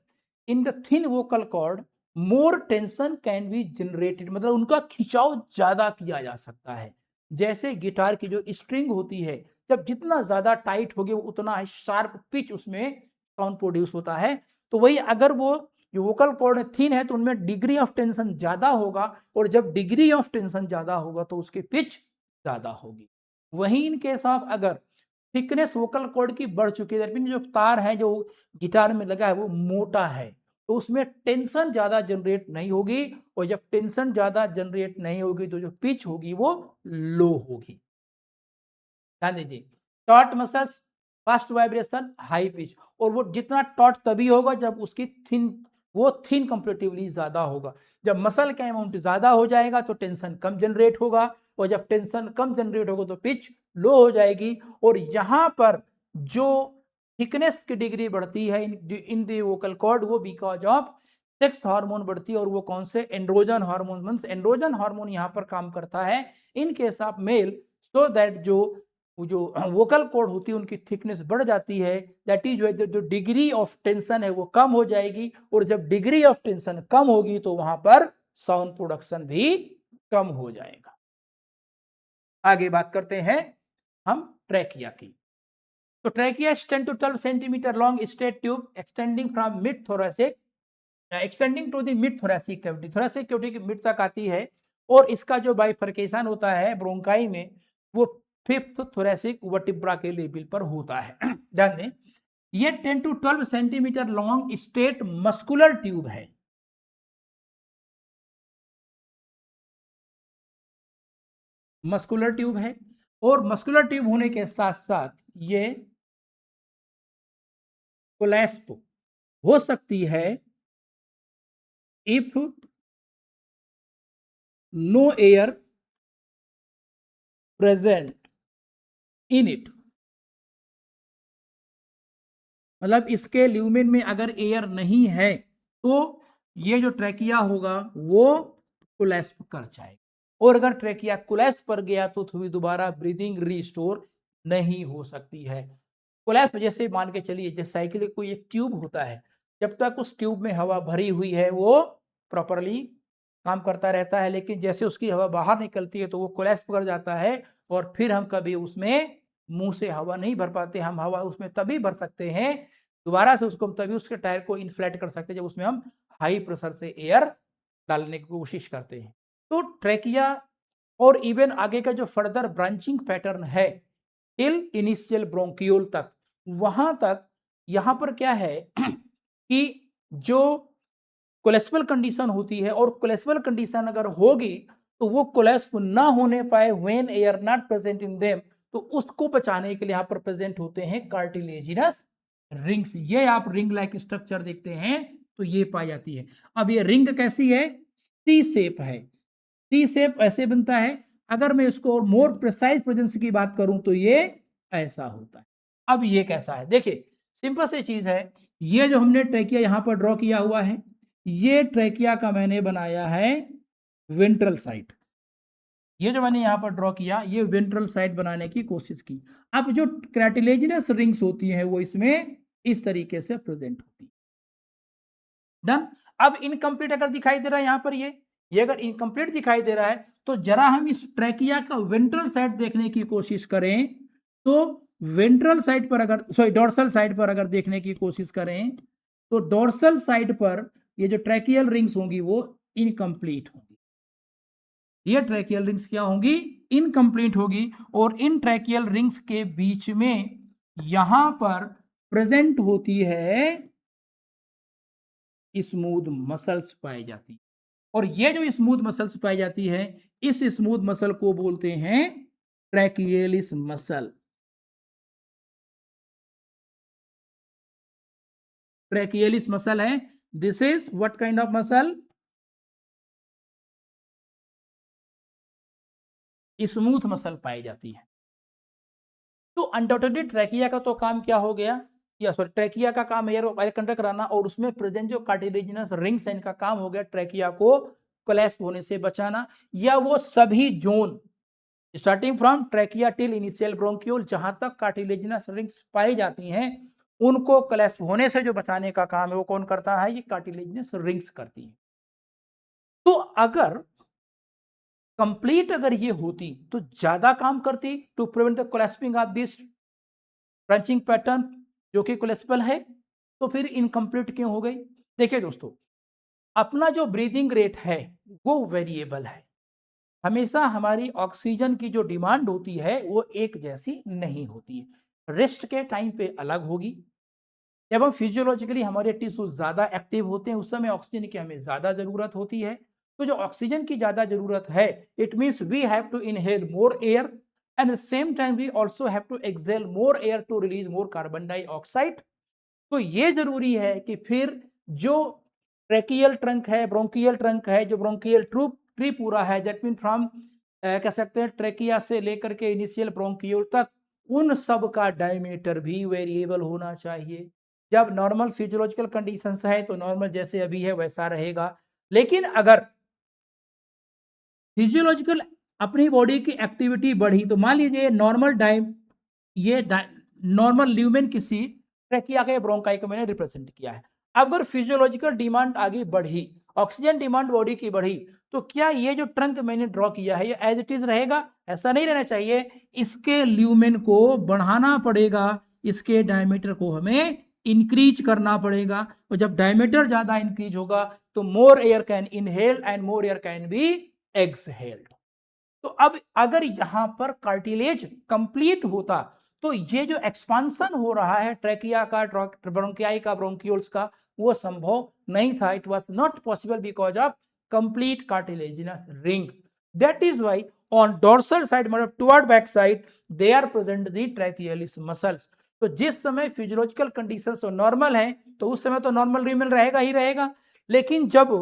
in the thin vocal cord more tension can be generated, मतलब उनका खिंचाव ज्यादा किया जा सकता है। जैसे गिटार की जो स्ट्रिंग होती है, जब जितना ज्यादा टाइट होगी उतना शार्प पिच उसमें साउंड प्रोड्यूस होता है। तो वही अगर वो जो वोकल कॉर्ड थिन है तो उनमें डिग्री ऑफ टेंशन ज्यादा होगा, और जब डिग्री ऑफ टेंशन ज्यादा होगा तो उसकी पिच ज्यादा होगी। वहीं इन केस ऑफ अगर थिकनेस वोकल कॉर्ड की बढ़ चुकी है, जो तार है जो गिटार में लगा है वो मोटा है, तो उसमें टेंशन ज्यादा जनरेट नहीं होगी, और जब टेंशन ज्यादा जनरेट नहीं होगी तो जो पिच होगी वो लो होगी। ध्यान दीजिए, taught muscles fast vibration high pitch, और वो जितना टॉट तभी होगा जब उसकी थिन कंपेरेटिवली ज्यादा होगा। जब मसल का अमाउंट ज्यादा हो जाएगा तो टेंशन कम जनरेट होगा, और जब टेंशन कम जनरेट होगा तो पिच लो हो जाएगी। और यहां पर जो थिकनेस की डिग्री बढ़ती है इन दी वोकल कॉर्ड, वो बिकॉज ऑफ सेक्स हार्मोन बढ़ती है, और वो कौन से, एंड्रोजन हार्मोन। एंड्रोजन हार्मोन यहां पर काम करता है in case of male, so that जो वोकल कॉर्ड होती है उनकी थिकनेस बढ़ जाती है। दैट इज जो डिग्री ऑफ टेंशन है वो कम हो जाएगी, और जब डिग्री ऑफ टेंशन कम होगी तो वहां पर साउंड प्रोडक्शन भी कम हो जाएगा। आगे बात करते हैं हम ट्रैकिया की। तो trachea 10 to 12 centimetre long straight tube extending from mid thoracic extending to the mid thoracic cavity, thoracic cavity की मिड तक आती है, और इसका जो बाइफरकेशन होता है ब्रोंकाई में वो फिफ्थ थोरेसिक वर्टिब्रा के लेवल पर होता है। ध्यान दें, ये 10 to 12 centimetre long straight muscular tube है। मस्कुलर ट्यूब है, और मस्कुलर ट्यूब होने के साथ साथ ये कोलैस्प हो सकती है if no air present in it, मतलब इसके ल्यूमेन में अगर एयर नहीं है तो ये जो ट्रैकिया होगा वो कोलैप्स कर जाएगा, और अगर ट्रैकिया कोलैप्स पर गया तो थोड़ी दोबारा ब्रीदिंग रिस्टोर नहीं हो सकती है। कोलैप्स जैसे मान के चलिए, जैसे साइकिल कोई एक ट्यूब होता है, जब तक उस ट्यूब में हवा भरी हुई है वो प्रॉपरली काम करता रहता है, लेकिन जैसे उसकी हवा बाहर निकलती है तो वो कोलैप्स कर जाता है, और फिर हम कभी उसमें मुंह से हवा नहीं भर पाते। हम हवा उसमें तभी भर सकते हैं दोबारा से, उसको हम तभी उसके टायर को इन्फ्लेट कर सकते हैं जब उसमें हम हाई प्रेशर से एयर डालने की कोशिश करते हैं। तो ट्रैकिया और इवन आगे का जो फर्दर ब्रांचिंग पैटर्न है टिल इनिशियल ब्रोंकियोल तक, वहां तक यहां पर क्या है कि जो कोलेस्ट्रॉल कंडीशन होती है, और कोलेस्ट्रॉल कंडीशन अगर होगी तो वो कोलेस्ट्रॉल ना होने पाए when air not present in them, तो उसको बचाने के लिए यहां पर प्रेजेंट होते हैं कार्टिलेजिनस रिंग्स। ये आप रिंग लाइक स्ट्रक्चर देखते हैं तो ये पाई जाती है। अब ये रिंग कैसी है, सी शेप है। सी शेप ऐसे बनता है, अगर मैं इसको मोर प्रिसाइज प्रेजेंस की बात करूं तो ये ऐसा होता है। अब ये कैसा है, देखिए सिंपल सी चीज है, ये जो हमने ट्रैकिया यहां पर ड्रॉ किया हुआ है, ये ट्रैकिया का मैंने बनाया है वेंट्रल साइड। ये जो मैंने यहां पर ड्रॉ किया ये वेंट्रल साइड बनाने की कोशिश की। अब जो कार्टिलेजिनस रिंग्स होती है वो इसमें इस तरीके से प्रेजेंट होती है। डन। अब इनकम्प्लीट अगर दिखाई दे रहा है यहां पर ये अगर इनकम्प्लीट दिखाई दे रहा है तो जरा हम इस ट्रैकिया का वेंट्रल साइड देखने की कोशिश करें, तो वेंट्रल साइड पर अगर डोर्सल साइड पर अगर देखने की कोशिश करें तो डोर्सल साइड पर ये जो ट्रैकियल रिंग्स होंगी वो इनकम्प्लीट होंगी। ये ट्रैकियल रिंग्स क्या होंगी, इनकम्प्लीट होगी, और इन ट्रैकियल रिंग्स के बीच में यहां पर प्रेजेंट होती है स्मूथ मसल्स पाई जाती है, और ये जो स्मूथ मसल्स पाई जाती है, इस स्मूथ मसल को बोलते हैं ट्रैकियलिस मसल। ट्रैकियलिस मसल है, this is what kind of muscle, smooth muscle पाई जाती है। तो अनडाउटेडली ट्रैकिया का तो काम क्या हो गया, या सॉरी ट्रैकिया का काम एयर वायर कंडक्ट कराना, और उसमें प्रेजेंट जो कार्टिलेजिनस रिंग्स है इनका काम हो गया ट्रैकिया को कोलैप्स होने से बचाना, या वो सभी zone starting from trachea till initial bronchiole जहां तक कार्टिलेजिनस रिंग्स पाई जाती हैं उनको कोलैप्स होने से जो बचाने का काम है वो कौन करता है, ये कार्टिलेजिनस रिंग्स करती है। तो अगर कंप्लीट अगर ये होती तो ज्यादा काम करती to prevent the collapsing of this branching pattern जो कि कोलेस्पल है, तो फिर इनकम्प्लीट क्यों हो गई। देखिए दोस्तों, अपना जो ब्रीदिंग रेट है वो वेरिएबल है, हमेशा हमारी ऑक्सीजन की जो डिमांड होती है वो एक जैसी नहीं होती है, रेस्ट के टाइम पे अलग होगी, जब हम फिजियोलॉजिकली हमारे टिश्यू ज्यादा एक्टिव होते हैं उस समय ऑक्सीजन की हमें ज्यादा जरूरत होती है। तो जो ऑक्सीजन की ज्यादा जरूरत है, it means we have to inhale more air and the same time we also have to exhale more air to release more carbon dioxide. तो ये जरूरी है कि फिर जो ट्रैकियल ट्रंक है, ब्रोंकियल ट्रंक है, जो ब्रोंकियल ट्री पूरा है, दैट मीन फ्रॉम कह सकते हैं ट्रैकिया से लेकर के इनिशियल ब्रोंकियल तक, उन सब का डायमीटर भी वेरिएबल होना चाहिए। जब नॉर्मल फिजियोलॉजिकल कंडीशंस है तो नॉर्मल जैसे अभी है वैसा रहेगा, लेकिन अगर फिजियोलॉजिकल अपनी बॉडी की एक्टिविटी बढ़ी तो मान लीजिए नॉर्मल टाइम, ये नॉर्मल ल्यूमेन किसी ट्रैकिया के ब्रोंकाई को मैंने रिप्रेजेंट किया है। अगर फिजियोलॉजिकल डिमांड आगे बढ़ी, ऑक्सीजन डिमांड बॉडी की बढ़ी, तो क्या ये जो ट्रंक मैंने ड्रॉ किया है ये एज इट इज रहेगा, ऐसा नहीं रहना चाहिए, इसके ल्यूमेन को बढ़ाना पड़ेगा, इसके डायमीटर को हमें इंक्रीज करना पड़ेगा, और जब डायमीटर ज्यादा इंक्रीज होगा तो मोर air can inhale and more air can be exhaled. तो अब अगर यहां पर कार्टिलेज कंप्लीट होता तो ये जो एक्सपांसन हो रहा है ट्रैकिया का, ब्रोंकियाई का, ब्रोंक्यूल्स का, वो संभव नहीं था। It was not possible because of complete cartilaginous ring. That is why on dorsal side मतलब toward back side they are present the trachealis muscles. तो जिस समय फिजियोलॉजिकल कंडीशंस नॉर्मल है तो उस समय तो नॉर्मल रीमेल रहेगा ही रहेगा, लेकिन जब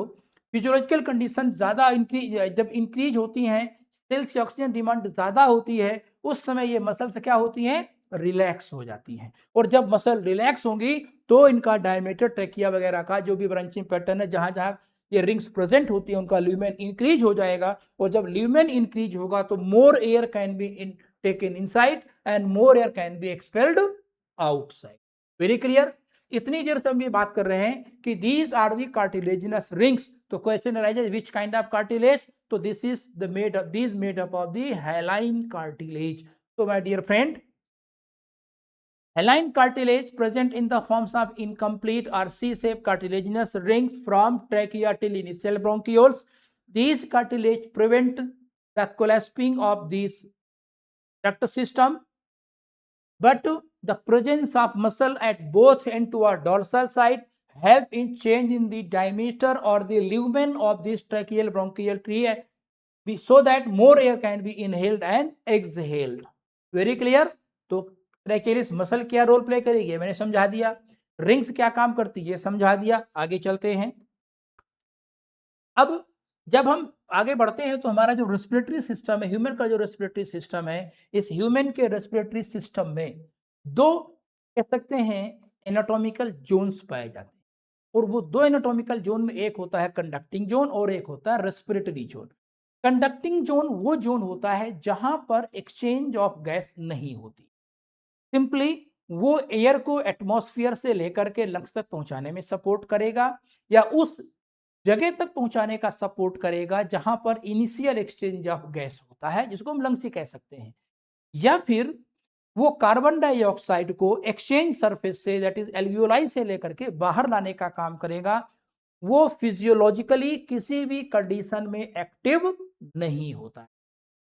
फिजियोलॉजिकल कंडीशन ज्यादा जब इंक्रीज होती हैं, सेल्स की ऑक्सीजन डिमांड ज्यादा होती है, उस समय ये मसल्स क्या होती हैं, रिलैक्स हो जाती हैं, और जब मसल रिलैक्स होंगी तो इनका डायमीटर ट्रैकिया वगैरह का जो भी ब्रांचिंग पैटर्न है जहां जहां ये रिंग्स प्रेजेंट होती है उनका ल्यूमेन इंक्रीज हो जाएगा, और जब ल्यूमेन इंक्रीज होगा तो मोर air can be taken inside and more air can be expelled outside. Very clear. इतनी देर से हम ये बात कर रहे हैं कि these are the cartilaginous rings. तो question arises which kind of cartilage, तो this is the made up, these made up of the hyaline cartilage. So my dear friend, hyaline cartilage present in the forms of incomplete or C-shaped cartilaginous rings from trachea till initial bronchioles. These cartilage prevent the collapsing of this duct system, but the presence of muscle at both end to our dorsal side help in change in the diameter or the lumen of this tracheal bronchial tree so that more air can be inhaled and exhaled. Very clear। तो ट्रैकियलिस muscle क्या role play करेगी मैंने समझा दिया, rings क्या काम करती है समझा दिया, आगे चलते हैं। अब जब हम आगे बढ़ते हैं तो हमारा जो रेस्पिरेटरी सिस्टम है, ह्यूमन का जो रेस्पिरेटरी सिस्टम है, इस ह्यूमन के रेस्पिरेटरी सिस्टम में दो कह सकते हैं एनाटॉमिकल जोन्स पाए जाते हैं, और वो दो एनाटॉमिकल जोन में एक होता है कंडक्टिंग जोन और एक होता है रेस्पिरेटरी जोन। कंडक्टिंग जोन वो जोन होता है जहां पर एक्सचेंज ऑफ गैस नहीं होती, सिंपली वो एयर को एटमॉस्फेयर से लेकर के लंग्स तक पहुंचाने में सपोर्ट करेगा, या उस जगह तक पहुंचाने का सपोर्ट करेगा जहां पर इनिशियल एक्सचेंज ऑफ गैस होता है, जिसको हम लंग्स ही कह सकते हैं, या फिर वो कार्बन डाइऑक्साइड को exchange surface say that is alveoli से लेकर के बाहर लाने का काम करेगा। वो फिजियोलॉजिकली किसी भी कंडीशन में एक्टिव नहीं होता है।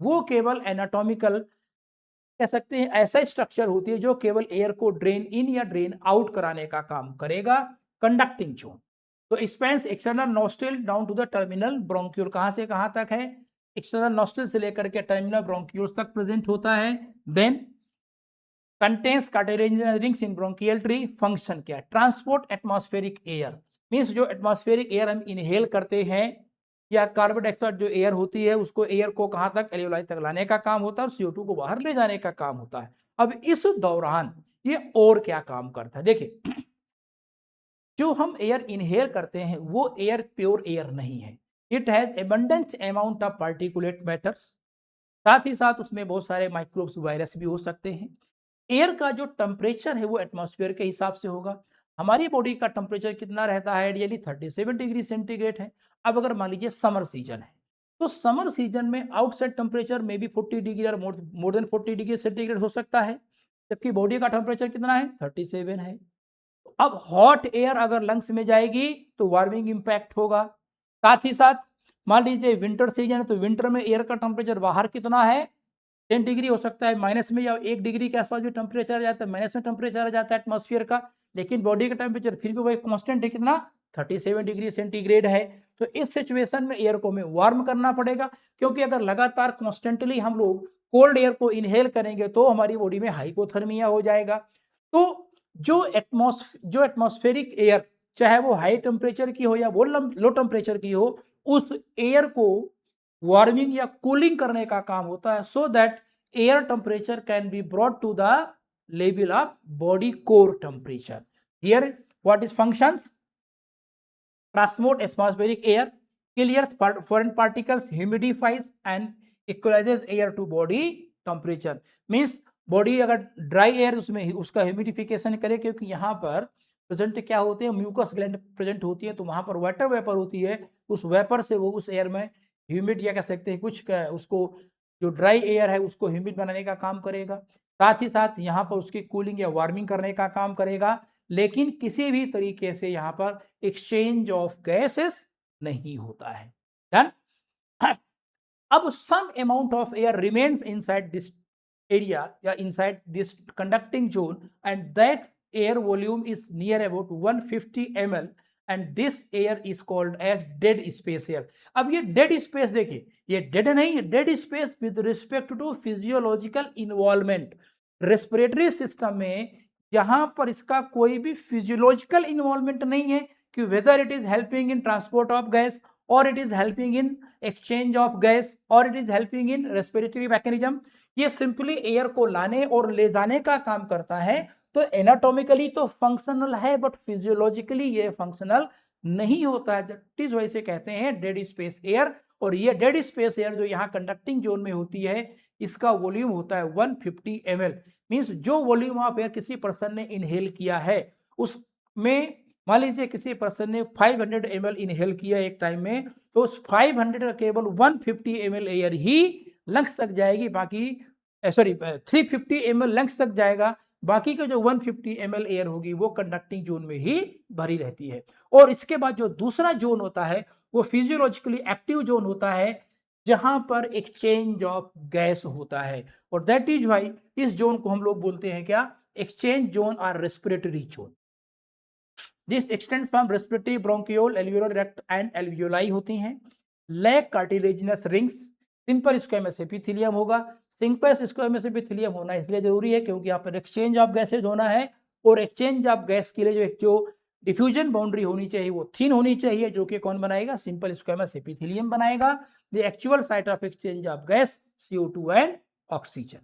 वो केवल एनाटॉमिकल कह सकते हैं ऐसा स्ट्रक्चर होती है जो केवल एयर को ड्रेन इन या ड्रेन आउट कराने का काम करेगा। कंडक्टिंग जोन तो spans external nostril down to the terminal bronchiole, कहां से कहां तक है? एक्सटर्नल नॉस्ट्रिल से लेकर के टर्मिनल ब्रोंक्यूल तक प्रेजेंट होता है। Then contains cartilaginous rings in bronchial tree. Function क्या है? ट्रांसपोर्ट एटमॉस्फेरिक एयर, मींस जो एटमॉस्फेरिक एयर हम इनहेल करते हैं या कार्बन डाइऑक्साइड जो एयर होती है उसको एयर को कहां तक? एल्वियोलाई तक लाने का काम होता है और CO2 को बाहर ले जाने का काम होता है। अब इस दौरान ये और क्या काम करता है? देखिए, जो हम एयर इनहेल करते हैं वो एयर प्योर एयर नहीं है। It has abundance amount of particulate matters, साथ ही साथ उसमें बहुत सारे माइक्रोब्स वायरस भी हो सकते हैं। एयर का जो टेम्परेचर है वो एटमॉस्फेयर के हिसाब से होगा। हमारी बॉडी का टेम्परेचर कितना रहता है? आइडियली 37 डिग्री सेंटीग्रेड है। अब अगर मान लीजिए समर सीजन है तो समर सीजन में आउटसाइड टेम्परेचर में भी 40 डिग्री और मोर देन 40 डिग्री सेंटीग्रेड हो सकता है, जबकि बॉडी का टेम्परेचर कितना है? 37 है। अब हॉट एयर अगर लंग्स में जाएगी तो वार्मिंग इंपैक्ट होगा। साथ ही साथ मान लीजिए विंटर सीजन है तो विंटर में एयर का टेम्परेचर बाहर कितना है? 10 डिग्री हो सकता है माइनस में, या 1 डिग्री के आसपास भी टेम्परेचर आ जाता है, माइनस में टेम्परेचर आ जाता है एटमॉस्फेयर का, लेकिन बॉडी का टेम्परेचर फिर भी वही कांस्टेंट है, कितना? 37 डिग्री सेंटीग्रेड है। तो इस सिचुएशन में एयर को हमें वार्म करना पड़ेगा, क्योंकि अगर लगातार कॉन्स्टेंटली हम लोग कोल्ड एयर को इनहेल करेंगे तो हमारी बॉडी में हाइपोथर्मिया हो जाएगा। तो जो एटमॉस्फेरिक एयर, चाहे वो हाई टेम्परेचर की हो या वो लो टेम्परेचर की हो, उस एयर को वार्मिंग या कूलिंग करने का काम होता है, so that air temperature can be brought to the level of body core temperature. Here what is functions? Transport atmospheric air, clears foreign particles, humidifies and equalizes air to body temperature. Means body अगर dry air उसमें उसका humidification करे, क्योंकि यहाँ पर present क्या होते हैं? म्यूकस ग्लैंड प्रेजेंट होती है, तो वहां पर वाटर वेपर होती है, उस वेपर से वो उस एयर में ह्यूमिड या कह सकते हैं कुछ उसको जो ड्राई एयर है उसको ह्यूमिड बनाने का काम करेगा। साथ ही साथ यहाँ पर उसकी कूलिंग या वार्मिंग करने का काम करेगा, लेकिन किसी भी तरीके से यहाँ पर एक्सचेंज ऑफ गैसेस नहीं होता है। डन। अब some amount of air remains inside this area या inside this conducting zone and that air volume is near about 150 ml and this air is called as dead space air. अब ये dead space देखिए, ये dead नहीं है, dead space with respect to physiological involvement. Respiratory system में जहां पर इसका कोई भी फिजियोलॉजिकल इन्वॉल्वमेंट नहीं है कि whether it is helping in transport of gas और it is helping in exchange of gas और it is helping in respiratory mechanism, ये सिंपली एयर को लाने और ले जाने का काम करता है। तो एनाटॉमिकली तो फंक्शनल है बट फिजियोलॉजिकली ये फंक्शनल नहीं होता है, दैट इज वजह से कहते हैं डेड स्पेस एयर। और ये डेड स्पेस एयर जो यहाँ कंडक्टिंग जोन में होती है इसका वॉल्यूम होता है 150 ml। मींस जो वॉल्यूम ऑफ एयर किसी पर्सन ने इनहेल किया है उसमें मान लीजिए किसी पर्सन ने 500 ml इनहेल किया एक टाइम में, तो उस 500 केवल 150 ml एयर ही लंग्स तक जाएगी, बाकी 350 ml लंग्स तक जाएगा, बाकी का जो 150 ml एयर होगी वो कंडक्टिंग जोन में ही भरी रहती है। और इसके बाद जो दूसरा जोन होता है वो फिजियोलॉजिकली एक्टिव जोन होता है, जहां पर एक्सचेंज ऑफ गैस होता है, और दैट इज वाई इस जोन को हम लोग बोलते हैं क्या? एक्सचेंज जोन और respiratory zone. This extends from respiratory bronchiole alveolar duct and alveoli होती हैं। Lack cartilaginous rings, simple squamous epithelium होगा। सिंपल स्क्वेमस एपिथेलियम होना इसलिए जरूरी है क्योंकि यहाँ पर एक्सचेंज ऑफ गैसेज होना है, और एक्सचेंज ऑफ गैस के लिए जो डिफ्यूजन बाउंड्री होनी चाहिए वो थिन होनी चाहिए, जो कि कौन बनाएगा? सिंपल स्क्वेमस एपिथेलियम बनाएगा। The actual site of exchange of gas CO2 and oxygen.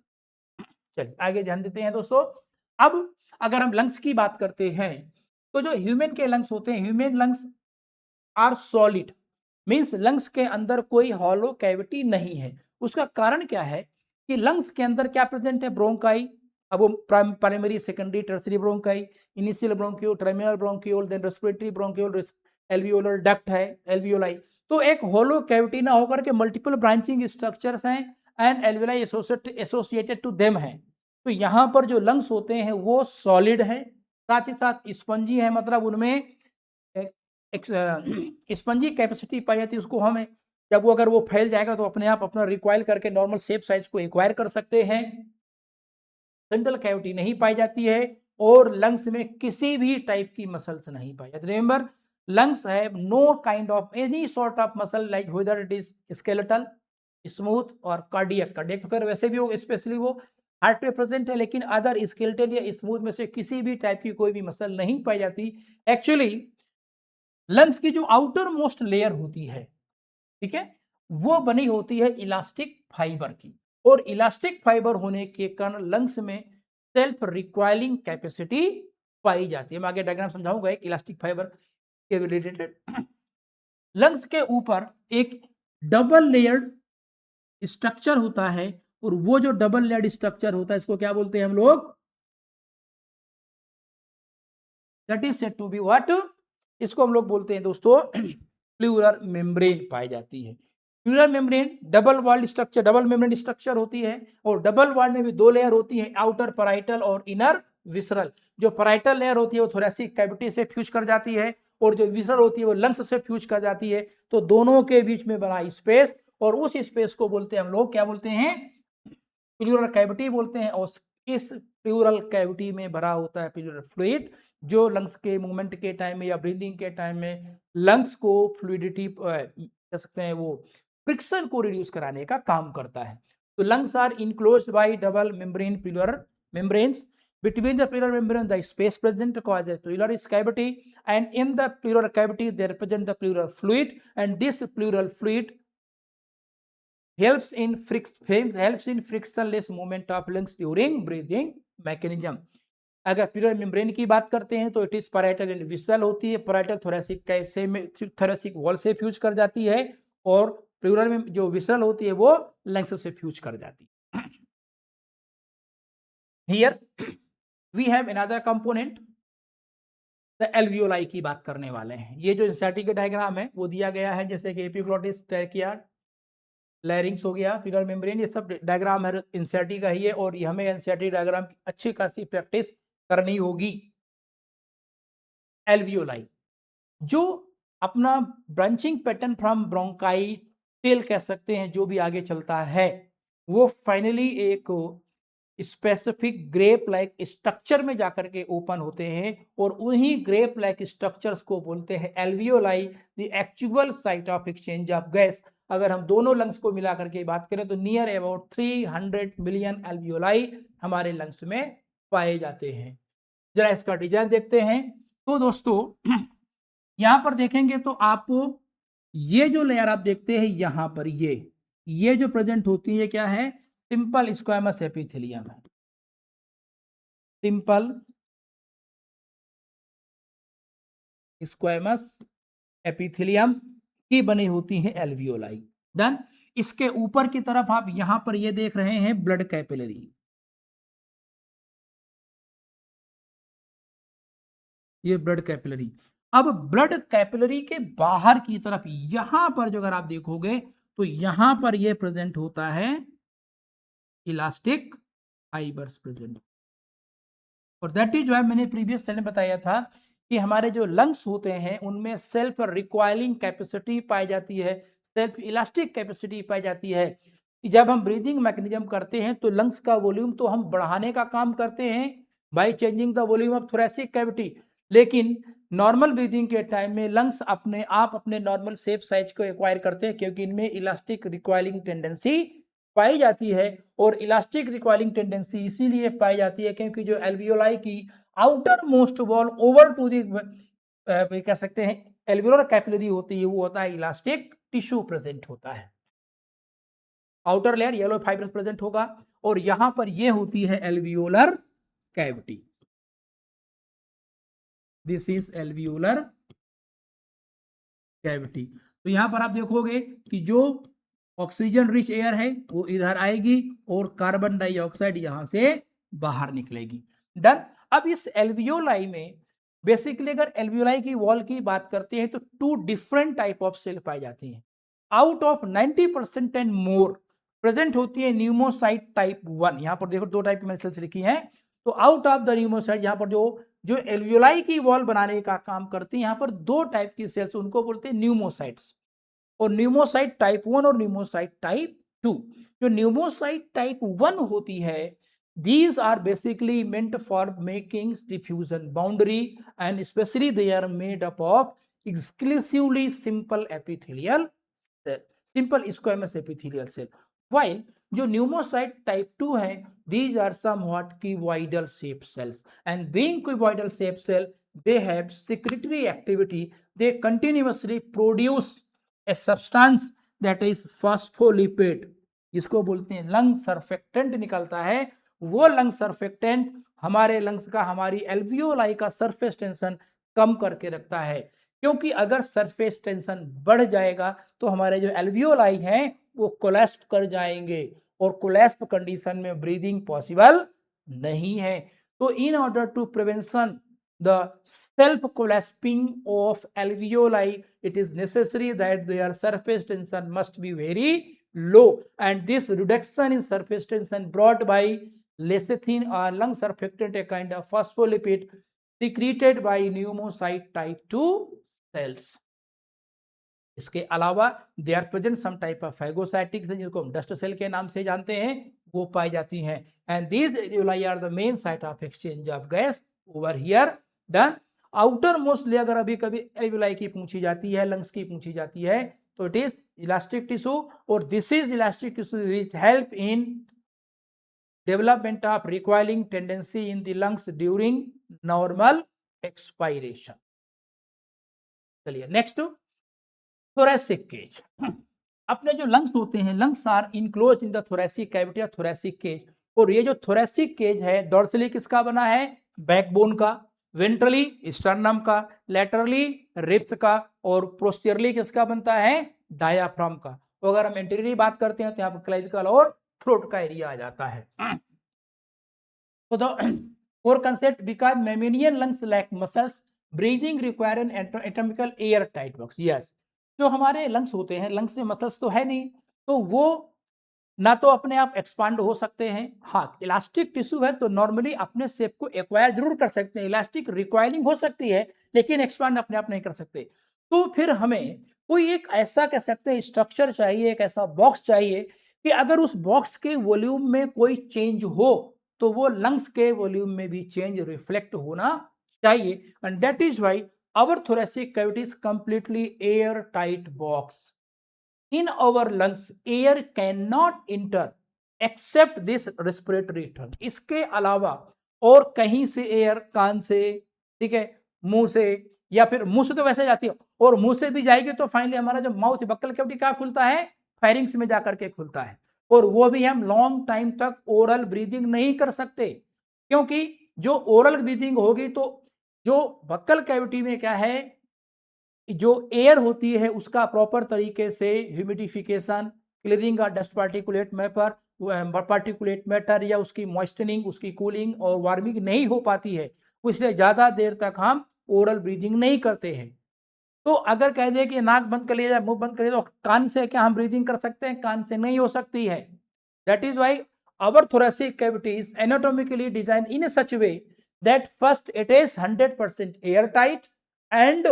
चलिए आगे ध्यान देते हैं दोस्तों। अब अगर हम लंग्स की बात करते हैं तो जो ह्यूमन के लंग्स होते हैं, human lungs are solid, means lungs के अंदर कोई हॉलो कैविटी नहीं है। उसका कारण क्या है कि लंग्स के अंदर क्या प्रेजेंट है? ब्रोंकाई। अब वो primary secondary tertiary bronchi, initial bronchiole, terminal bronchiole, then respiratory bronchiole, alveolar duct है, एल्वियोलाई। तो एक हॉलो कैविटी ना होकर के मल्टीपल ब्रांचिंग स्ट्रक्चर्स हैं and alveoli associated to them है। तो यहाँ पर जो लंग्स होते हैं वो सॉलिड है, साथ ही साथ स्पंजी है, मतलब उनमें स्पंजी कैपेसिटी पाई जाती है, उसको हम जब वो अगर वो फैल जाएगा तो अपने आप अपना रिकॉइल करके नॉर्मल शेप साइज को एक्वायर कर सकते हैं। सेंट्रल कैविटी नहीं पाई जाती है और लंग्स में किसी भी टाइप की मसल्स नहीं पाई जाती। Remember, lungs have know kind of any sort of muscle like weather it is skeletal, smooth और कार्डियक। कार्डियक तो वैसे भी वो स्पेशली वो हार्ट पे प्रेजेंट है, लेकिन अदर स्केलेटल या स्मूथ में से किसी भी टाइप की कोई भी मसल नहीं पाई जाती। एक्चुअली लंग्स की जो आउटर मोस्ट लेयर होती है, ठीक है, वो बनी होती है इलास्टिक फाइबर की, और इलास्टिक फाइबर होने के कारण लंग्स में सेल्फ रिक्वायरिंग कैपेसिटी पाई जाती है। मैं आगे डायग्राम समझाऊंगा एक इलास्टिक फाइबर के रिलेटेड। लंग्स के ऊपर एक डबल लेयर्ड स्ट्रक्चर होता है, और वो जो डबल लेयर्ड स्ट्रक्चर होता है इसको क्या बोलते हैं हम लोग? That is said to be what? इसको हम लोग बोलते हैं दोस्तों प्लूरल मेम्ब्रेन पाई जाती है। Pleural membrane double walled structure, double membrane structure होती है, और डबल वॉल्ड में भी दो लेयर होती है, आउटर पैराइटल और इनर विसरल। जो पैराइटल लेयर होती है वो थोरेसिक कैविटी से फ्यूज कर जाती है, और जो विसरल होती है वो लंग्स से फ्यूज कर जाती है। तो दोनों के बीच में बना स्पेस, और उस स्पेस को बोलते हैं हम लोग क्या बोलते हैं? प्लूरल कैविटी बोलते हैं। और इस प्लूरल कैविटी में भरा होता है प्लूरल फ्लूइड, जो लंग्स के मूवमेंट के टाइम में या ब्रीदिंग के टाइम में लंग्स को फ्लूइडिटी कह सकते हैं वो फ्रिक्शन को रिड्यूस कराने का काम करता है। तो lungs are enclosed by double membrane pleural membranes. Between the pleural membrane, the space present causes pleural cavity, and in the pleural cavity, they represent the pleural fluid, and this pleural fluid helps in frictionless movement of lungs during breathing mechanism. अगर pleural membrane की बात करते हैं तो it is parietal and visceral होती है। Parietal thoracic कैसे में थोरेसिक वॉल से फ्यूज कर जाती है, और प्लूरल में जो विसरल होती है वो लंग्स से फ्यूज कर जाती है। Here we have another component, the alveoli की बात करने वाले हैं। ये जो इंसर्टी का डायग्राम है वो दिया गया है, जैसे कि एपिग्लोटिस, ट्रैकिया, लैरिंग्स हो गया, प्लूरल मेम्ब्रेन, ये सब डायग्राम है इंसर्टी का ही है, और ये हमें इंसर्टी डायग्राम की अच्छी खासी प्रैक्टिस करनी होगी। एल्वियोलाई जो अपना ब्रांचिंग पैटर्न फ्रॉम ब्रोंकाई टेल कह सकते हैं, जो भी आगे चलता है वो फाइनली एक स्पेसिफिक ग्रेप लाइक स्ट्रक्चर में जाकर के ओपन होते हैं, और उन्हीं ग्रेप लाइक स्ट्रक्चर्स को बोलते हैं alveoli, the actual site of exchange of gas. अगर हम दोनों लंग्स को मिला करके बात करें तो नियर अबाउट 300 मिलियन एल्वियोलाई हमारे लंग्स में पाए जाते हैं। जरा इसका डिजाइन देखते हैं। तो दोस्तों यहां पर देखेंगे तो आपको ये जो लेयर आप देखते हैं यहां पर ये जो प्रेजेंट होती है क्या है? सिंपल स्क्वामस एपिथेलियम है। सिंपल स्क्वामस एपिथेलियम की बनी होती है एल्वियोलाई। डन। इसके ऊपर की तरफ आप यहां पर ये देख रहे हैं ब्लड कैपिलरी। ये ब्लड कैपिलरी। अब ब्लड कैपिलरी के बाहर की तरफ यहां पर जो अगर आप देखोगे तो यहां पर ये प्रेजेंट होता है इलास्टिक फाइबर्स प्रेजेंट, और दैट इज जो है मैंने प्रीवियस सेल में बताया था कि हमारे जो लंग्स होते हैं उनमें सेल्फ रिक्वायरिंग कैपेसिटी पाई जाती है, सेल्फ इलास्टिक कैपेसिटी पाई जाती है। जब हम ब्रीदिंग मैकेनिज्म करते हैं तो लंग्स का वॉल्यूम तो हम बढ़ाने का काम करते हैं by changing the volume of thoracic cavity, लेकिन नॉर्मल ब्रीदिंग के टाइम में लंग्स अपने आप अपने नॉर्मल शेप साइज को एक्वायर करते हैं, क्योंकि इनमें इलास्टिक रिक्वायरिंग टेंडेंसी पाई जाती है। और इलास्टिक रिक्वायरिंग टेंडेंसी इसीलिए पाई जाती है क्योंकि जो एल्वियोलाई की outer most wall over to the कह सकते हैं एल्वियोलर कैपिलरी होती है, वो होता है इलास्टिक टिश्यू प्रेजेंट होता है। Outer layer yellow fibre present होगा, और यहां पर ये होती है alveolar cavity. This is alveolar cavity. तो यहां पर आप देखोगे कि जो ऑक्सीजन रिच एयर है वो इधर आएगी और कार्बन डाइऑक्साइड यहां से बाहर निकलेगी। डन। अब इस एल्वियोलाई में बेसिकली अगर एल्वियोलाई की वॉल की बात करते हैं तो two different type of cell पाई जाती हैं। Out of 90% and more present होती है न्यूमोसाइट टाइप 1। यहां पर देखो दो टाइप की मैंने सेल्स लिखी हैं। तो आउट ऑफ द न्यूमोसाइट यहां पर जो जो एल्वियोलाई की वॉल बनाने का काम करती है, यहां पर दो टाइप की सेल्स उनको बोलते हैं न्यूमोसाइट्स। और न्यूमोसाइट टाइप 1 और न्यूमोसाइट टाइप 2। जो न्यूमोसाइट टाइप 1 होती है, these are basically meant for making diffusion boundary and especially they are made up of exclusively simple epithelial cell, simple squamous epithelial cell, while जो pneumocyte type 2 है, these are somewhat cuboidal shaped cells and being cuboidal shaped cell they have secretory activity, they continuously produce a substance that is phospholipid, जिसको बोलते हैं lung surfactant निकलता है। वो lung surfactant हमारे lungs का, हमारी एल्वियोलाई का सरफेस टेंशन कम करके रखता है, क्योंकि अगर सरफेस टेंशन बढ़ जाएगा तो हमारे जो एल्वियोलाई हैं वो कोलैप्स कर जाएंगे और कोलैप्स कंडीशन में ब्रीदिंग पॉसिबल नहीं है। तो in order to prevention the self collapsing of alveoli, it is necessary that their surface tension must be very low, and this reduction in surface tension brought by lecithin or lung surfactant, a kind of phospholipid secreted by pneumocyte type 2 cells. इसके अलावा they are present some type of phagocytics जिनको हम dust cell के नाम से जानते हैं, वो पाई जाती हैं, and these alveoli are the main site of exchange of gas over here done. Outer mostly अगर अभी कभी एल्वियोलाई की पूछी जाती है, लंग्स की पूछी जाती है, तो इट इज इलास्टिक टिश्यू, और this is elastic tissue which help in development of recoiling tendency in the lungs during normal expiration. चलिए नेक्स्ट, थोरैसिक केज। अपने जो लंग्स होते हैं, lungs are enclose in the thoracic cavity और thoracic cage, और ये जो थोरैसिक केज है डॉर्सली किसका बना है? बैकबोन का, वेंट्रली स्टर्नम का, लेटरली रिब्स का, और पोस्टीरियरली किसका बनता है? डायाफ्राम का। तो अगर हम एंटीरियरली बात करते हैं तो यहाँ पर क्लेविकल और थ्रोट का एरिया आ जाता है। तो द कंसेप्ट बिकॉज मेमेनियन lungs lack muscles, breathing require an anatomical air tight box. Yes, जो हमारे लंग्स होते हैं, लंग्स में मसल्स तो है नहीं, तो वो ना तो अपने आप एक्सपांड हो सकते हैं, हाँ इलास्टिक टिश्यू है तो नॉर्मली अपने शेप को एक्वायर जरूर कर सकते हैं, इलास्टिक रिक्वायरिंग हो सकती है लेकिन एक्सपांड अपने आप नहीं कर सकते। तो फिर हमें कोई एक ऐसा कह सकते हैं स्ट्रक्चर चाहिए, एक ऐसा बॉक्स चाहिए कि अगर उस बॉक्स के वॉल्यूम में कोई चेंज हो तो वो लंग्स के वॉल्यूम में भी चेंज रिफ्लेक्ट होना चाहिए, and that is why our thoracic cavity is completely airtight box. In our lungs air cannot enter except this respiratory trunk. इसके अलावा और कहीं से एयर, कान से, ठीक है, मुंह से, या फिर मुंह से तो वैसे जाती है, और मुंह से भी जाएगी तो फाइनली हमारा जो माउथ बक्कल कैविटी क्या खुलता है? फेरिंग्स में जाकर के खुलता है, और वो भी हम लॉन्ग टाइम तक ओरल ब्रीदिंग नहीं कर सकते, क्योंकि जो ओरल ब्रीदिंग होगी तो जो बक्कल कैविटी में क्या है, जो एयर होती है उसका प्रॉपर तरीके से ह्यूमिडिफिकेशन, क्लियरिंग का डस्ट पार्टिकुलेट मैटर या उसकी मॉइस्टनिंग, उसकी कूलिंग और वार्मिंग नहीं हो पाती है, इसलिए ज्यादा देर तक हम ओरल ब्रीदिंग नहीं करते हैं। तो अगर कह दे कि नाक बंद कर लिया जाए, मुंह बंद कर लिया, तो कान से क्या हम ब्रीदिंग कर सकते हैं? कान से नहीं हो सकती है। That is why our thoracic cavity is anatomically designed in a such way that first it is 100% airtight, and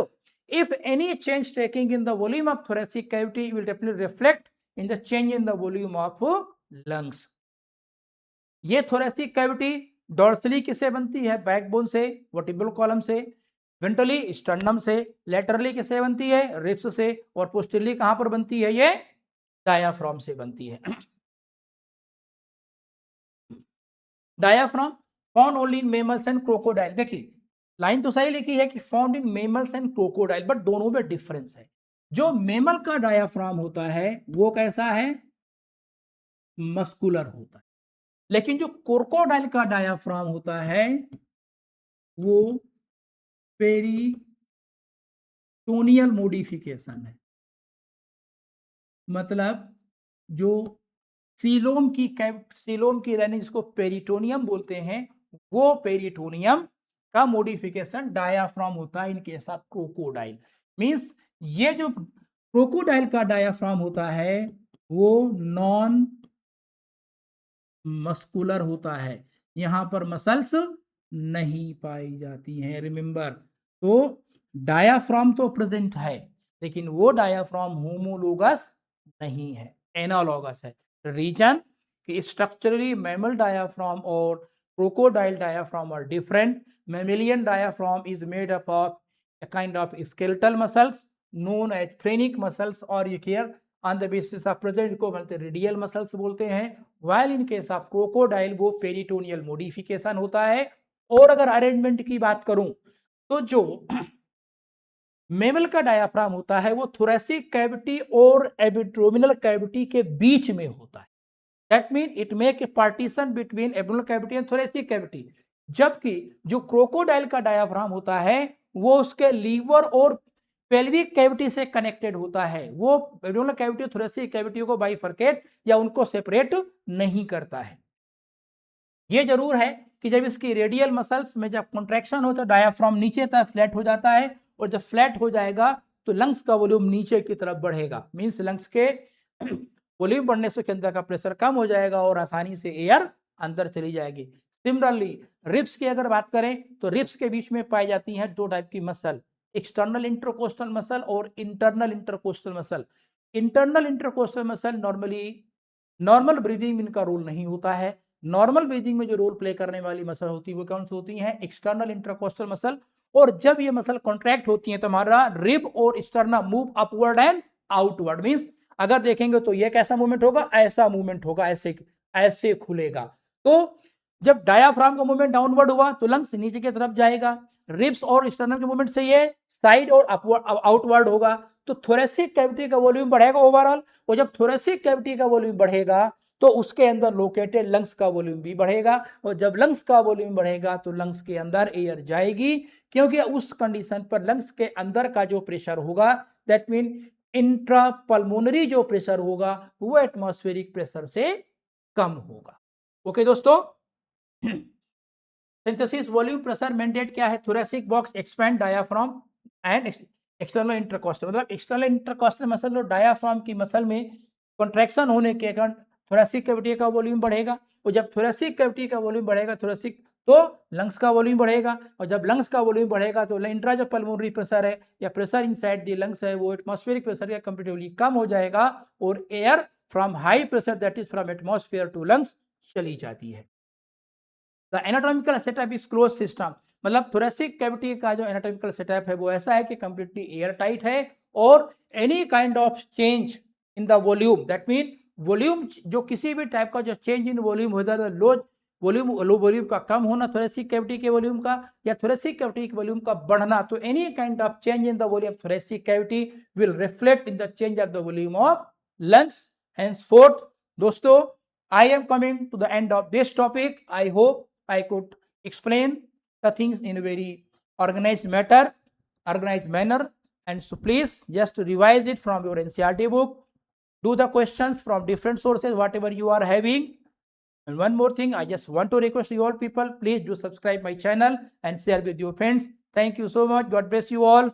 if any change taking in the volume of thoracic cavity will definitely reflect in the change in the volume of lungs. ये thoracic cavity dorsally किससे बनती है? Backbone से, vertebral column से, ventrally sternum से, laterally किससे बनती है? रिब्स से, और पोस्टीरियरली कहां पर बनती है? ये डायाफ्राम से बनती है। Diaphragm found only in mammals and crocodile. देखिए लाइन तो सही लिखी है कि found in mammals and crocodile, but दोनों में डिफरेंस है। जो मेमल का डायाफ्राम होता है वो कैसा है? मस्कुलर होता है, लेकिन जो क्रोकोडाइल का डायाफ्राम होता है वो पेरिटोनियल मॉडिफिकेशन है, मतलब जो सीलोम की लाइनिंग जिसको पेरिटोनियम बोलते हैं, वो पेरिटोनियम का मॉडिफिकेशन डायाफ्राम होता है in case of crocodile. Means ये जो क्रोकोडाइल का डायाफ्राम होता है वो नॉन मस्कुलर होता है, यहां पर मसल्स नहीं पाई जाती हैं, रिमेंबर। तो डायाफ्राम तो प्रेजेंट है लेकिन वो डायाफ्राम होमोलोगस नहीं है, एनालॉगस है। रीजन कि स्ट्रक्चरली मैमल डायाफ्राम और crocodile diaphragm are different. Mammalian diaphragm is made up of a kind of skeletal muscles known as phrenic muscles और ये here on the basis of present को बोलते हैं रेडियल मसल्स बोलते हैं। while in case of crocodile वो peritoneal modification होता है। और अगर अरेंजमेंट की बात करूं तो जो मेमल का डायाफ्राम होता है वो थोरेसिक कैविटी और एब्डोमिनल कैविटी के बीच में होता है। That mean it make a partition between abdominal cavity and thoracic cavity. जबकि जो क्रोकोडाइल का डायाफ्राम होता है वो उसके लीवर और पेल्विक कैविटी से कनेक्टेड होता है। वो एब्डोमिनल कैविटी और थोरेसिक कैविटी को बाइफरकेट या उनको सेपरेट नहीं करता है। ये जरूर है कि जब इसकी रेडियल मसल्स में जब कॉन्ट्रैक्शन होता है डायाफ्राम नीचे तक फ्लैट हो जाता है, और जब फ्लैट हो जाएगा तो लंग्स का वॉल्यूम नीचे की तरफ बढ़ेगा। मींस लंग्स के वॉल्यूम बढ़ने से अंदर का प्रेशर कम हो जाएगा और आसानी से एयर अंदर चली जाएगी। सिमिलरली रिब्स की अगर बात करें तो रिब्स के बीच में पाई जाती हैं दो टाइप की मसल, एक्सटर्नल इंटरकोस्टल मसल और internal intercostal muscle. Internal intercostal muscle normal breathing में इनका रोल नहीं होता है। नॉर्मल ब्रीदिंग में जो रोल प्ले करने वाली मसल होती है वो कौन सी होती है? External intercostal muscle. और जब ये मसल कॉन्ट्रैक्ट होती है तो हमारा रिब और sternum move upward and outward. Means अगर देखेंगे तो ये कैसा मूवमेंट होगा? ऐसा मूवमेंट होगा, ऐसे खुलेगा। तो जब डायाफ्राम का मूवमेंट डाउनवर्ड हुआ तो लंग्स नीचे की तरफ जाएगा, रिब्स और स्टर्नम के मूवमेंट से ये साइड और आउटवर्ड होगा। तो थोरेसिक कैविटी का वॉल्यूम बढ़ेगा ओवरऑल, और जब थोरेसिक कैविटी का वॉल्यूम बढ़ेगा तो उसके अंदर लोकेटेड लंग्स का वॉल्यूम भी बढ़ेगा, और जब लंग्स का वॉल्यूम बढ़ेगा तो लंग्स के अंदर एयर जाएगी, क्योंकि उस कंडीशन पर लंग्स के अंदर का जो प्रेशर होगा दैट मीन इंट्रापल्मोनरी जो प्रेशर होगा वो एटमॉस्फेरिक प्रेशर से कम होगा। ओके दोस्तों, सिंथेसिस वॉल्यूम प्रेशर मैंडेट क्या है? Thoracic box expand diaphragm and external intercostal, मतलब एक्सटर्नल इंटरकोस्टल मसल और डायाफ्राम की मसल में कॉन्ट्रैक्शन होने के कारण थोरेसिक कैविटी का वॉल्यूम बढ़ेगा, और जब थोरेसिक कैविटी का वॉल्यूम बढ़ेगा तो लंग्स का वॉल्यूम बढ़ेगा, और जब लंग्स का वॉल्यूम बढ़ेगा तो इंट्रा जो पल्मोनरी प्रेशर है या प्रेशर इनसाइड द लंग्स है वो एटमॉस्फेरिक प्रेशर या कंपैरेटिवली कम हो जाएगा, और air from high pressure that is from atmosphere to lungs चली जाती है। The anatomical setup is close system, मतलब थोरेसिक कैविटी का जो एनाटॉमिकल सेटअप है वो ऐसा है कि कंप्लीटली एयर टाइट है, और any kind of change in the volume that mean volume जो किसी भी टाइप का जो चेंज इन वॉल्यूम हो जाता है, लो वॉल्यूम का कम होना थोरेसिक कैविटी के वॉल्यूम का, या थोरेसिक कैविटी के वॉल्यूम का बढ़ना, तो any kind of change in the volume of thoracic cavity will reflect in the change of the volume of lungs. henceforth दोस्तों, I am coming to the end of this topic. I hope I could explain the things in a very organized manner, and so please just revise it from your NCERT book. Do the questions from different sources, whatever you are having. And one more thing, I just want to request you all people, please do subscribe my channel and share with your friends. Thank you so much. God bless you all.